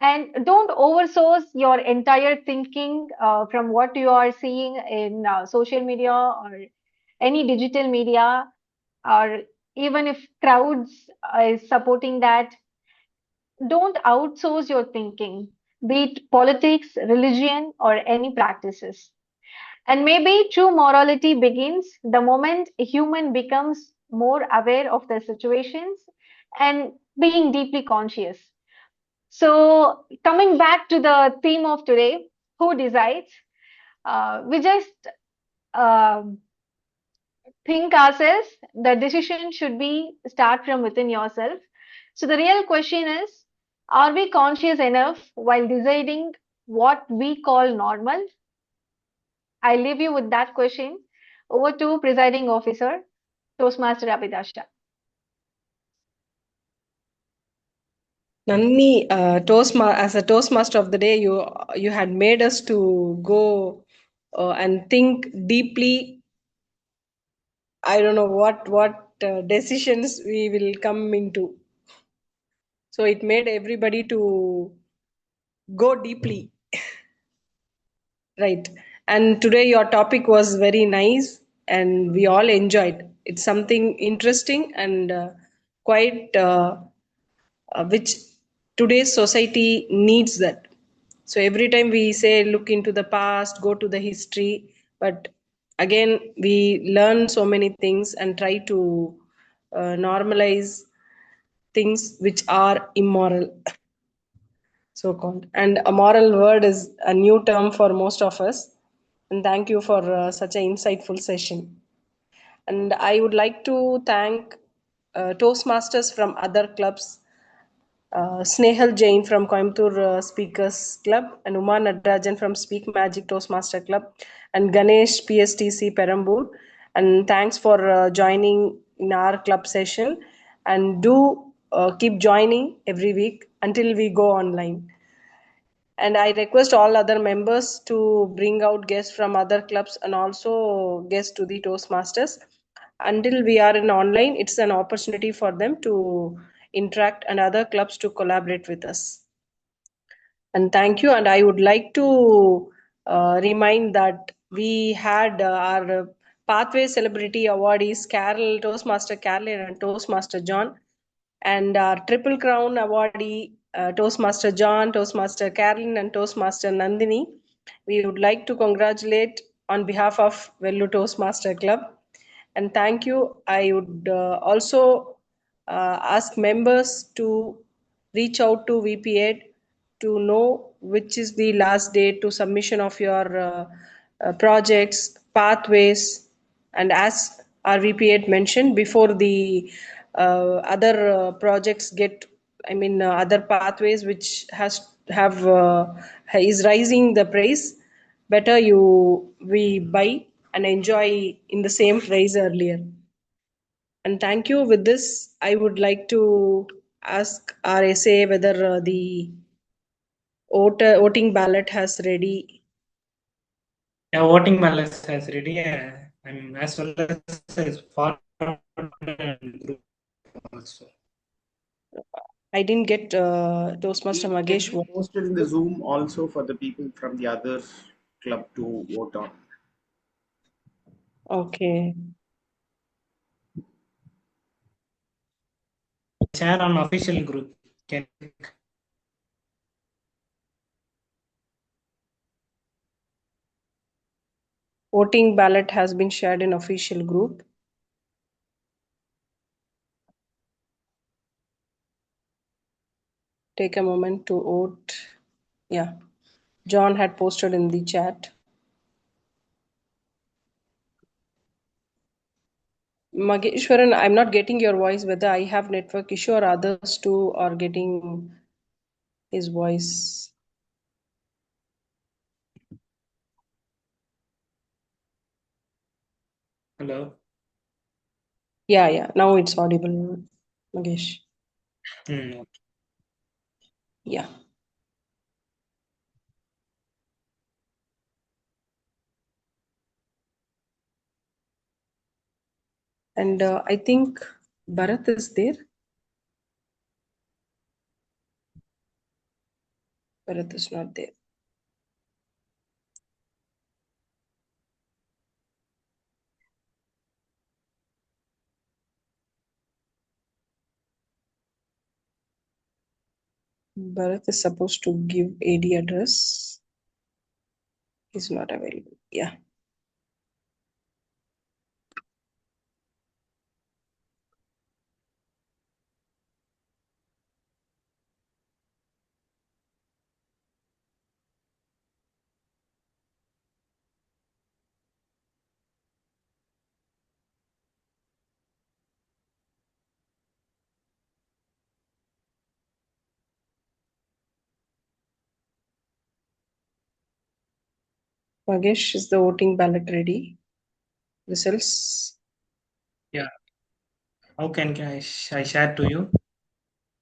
and don't oversource your entire thinking from what you are seeing in social media or any digital media, or even if crowds is supporting that. Don't outsource your thinking, be it politics, religion, or any practices. And maybe true morality begins the moment a human becomes more aware of their situations and being deeply conscious. So, coming back to the theme of today, who decides? We just think ourselves, the decision should be start from within yourself. So, the real question is, are we conscious enough while deciding what we call normal? I leave you with that question. Over to presiding officer, Toastmaster Abidha. Nandhini, as a Toastmaster of the day, you had made us to go and think deeply. I don't know what decisions we will come into. So it made everybody to go deeply. Right. And today your topic was very nice and we all enjoyed. It's something interesting and quite which today's society needs that. So every time we say look into the past, go to the history, but again we learn so many things and try to normalize things which are immoral, so called. And a moral word is a new term for most of us. And thank you for such an insightful session. And I would like to thank Toastmasters from other clubs, Snehal Jain from Coimbatore Speakers Club, and Uma Nadrajan from Speak Magic Toastmaster Club, and Ganesh PSTC Perambur. And thanks for joining in our club session. And do keep joining every week until we go online. And I request all other members to bring out guests from other clubs and also guests to the Toastmasters. Until we are in online, it's an opportunity for them to interact and other clubs to collaborate with us. And thank you. And I would like to remind that we had our Pathway Celebrity Awardees, Carol, Toastmaster Carolyn and Toastmaster John, and our Triple Crown Awardee, Toastmaster John, Toastmaster Carolyn, and Toastmaster Nandhini. We would like to congratulate on behalf of Vellu Toastmaster Club. And thank you. I would also ask members to reach out to VP8 to know which is the last date to submission of your projects, pathways, and as our VP8 mentioned, before the other projects get, other pathways which is rising the price, better we buy and enjoy in the same price earlier. And thank you. With this, I would like to ask RSA whether the voting ballot has ready. Yeah, voting ballot has ready, and as well as group also. I didn't get Toastmaster Magesh. Posted in the Zoom also for the people from the other club to vote on. Okay. Share on official group. Voting ballot has been shared in official group. Take a moment to vote. Yeah. John had posted in the chat. Mageshwaran, I'm not getting your voice, whether I have network issue or others too are getting his voice. Hello. Yeah. Now it's audible, Magesh. Yeah. And I think Bharath is there. Bharath is not there. Bharath is supposed to give AD address. He's not available. Yeah. Magesh, is the voting ballot ready? Results? Yeah. How can I share to you?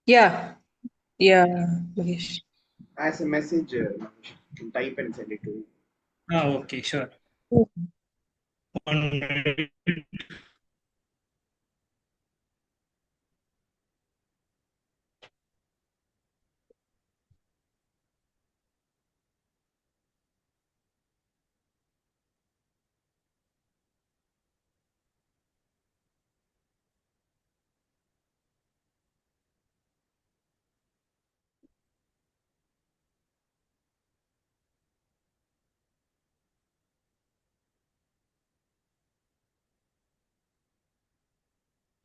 Yeah, Magesh. As a message, you can type and send it to me. Okay, sure.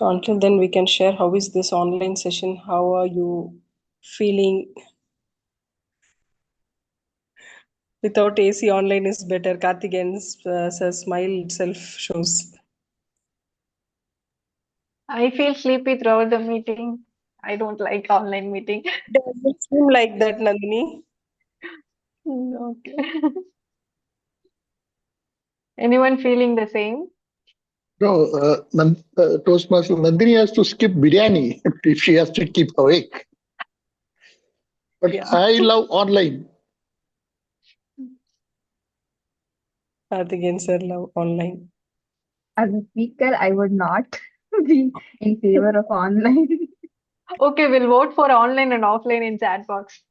Until then, we can share how is this online session? How are you feeling? Without AC, online is better. Karthikeyan's smile itself shows. I feel sleepy throughout the meeting. I don't like online meeting. Doesn't seem like that, Nandini. Okay. Anyone feeling the same? No, Toastmaster Nandini has to skip biryani if she has to keep awake. But Yeah. I love online. Karthikeyan sir love online. As a speaker, I would not be in favor of online. Okay, we'll vote for online and offline in chat box.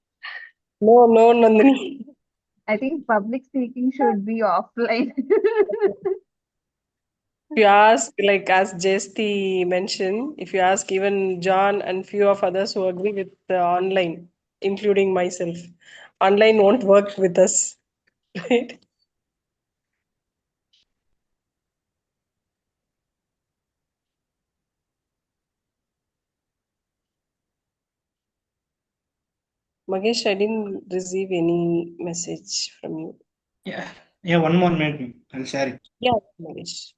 No, Nandini. I think public speaking should be offline. If you ask, like as Jayasty mentioned, if you ask even John and few of others who agree with online, including myself, online won't work with us, right? Magesh, I didn't receive any message from you. Yeah, 1 more minute. I'll share it. Yeah, Magesh.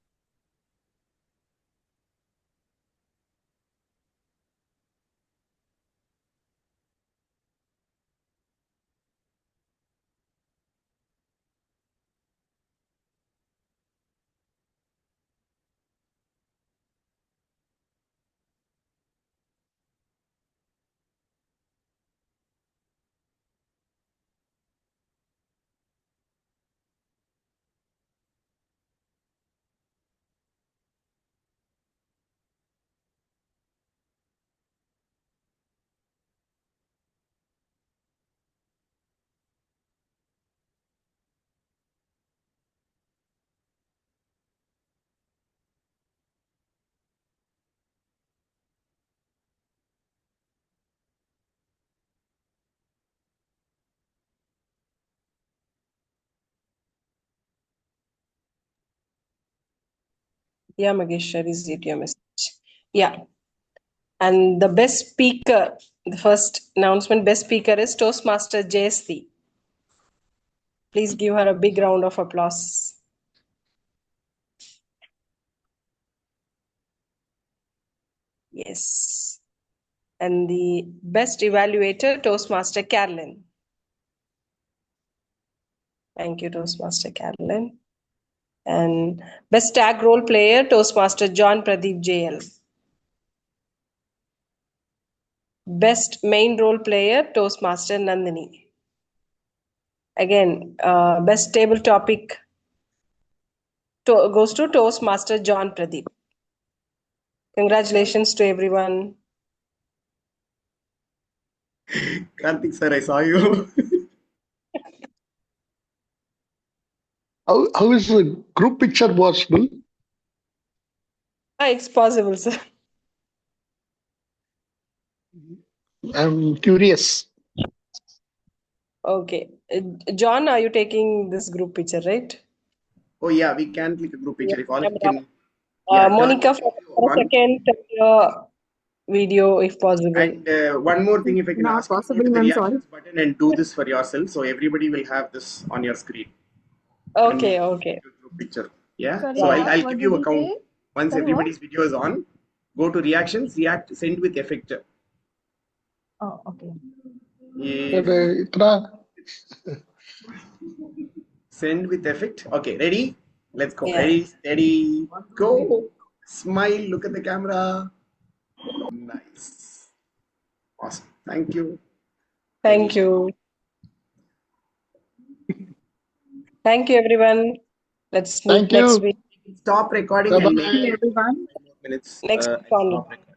Yeah, Magesh, I received your message. Yeah. And the best speaker, the first announcement, best speaker is Toastmaster Jayasty. Please give her a big round of applause. Yes. And the best evaluator, Toastmaster Carolyn. Thank you, Toastmaster Carolyn. And best tag role player, Toastmaster John Pradeep JL. Best main role player, Toastmaster Nandhini. Again, best table topic goes to Toastmaster John Pradeep. Congratulations to everyone. Karthik sir, I saw you. How is the group picture possible? It's possible, sir. I'm curious. Okay. John, are you taking this group picture, right? Oh yeah, we can click a group picture. Yeah. If all can, yeah, Monica, for a second, take your video if possible. And one more thing, if I can Not ask you, go possible, to the ma'am, sorry. reactions button and do this for yourself, so everybody will have this on your screen. Okay. Group picture. Yeah. Sorry, So what? I'll What give did you a he count. say? Once Sorry, everybody's video is on, go to reactions, react, send with effect. Oh, okay. Send with effect. Okay, ready? Let's go. Yeah. Ready, steady, go. Smile, look at the camera. Nice. Awesome. Thank you. Thank you. Thank you, everyone. Let's meet next week. Stop recording Bye-bye. and make Thank you, everyone. minutes. Next I'll week only. stop recording.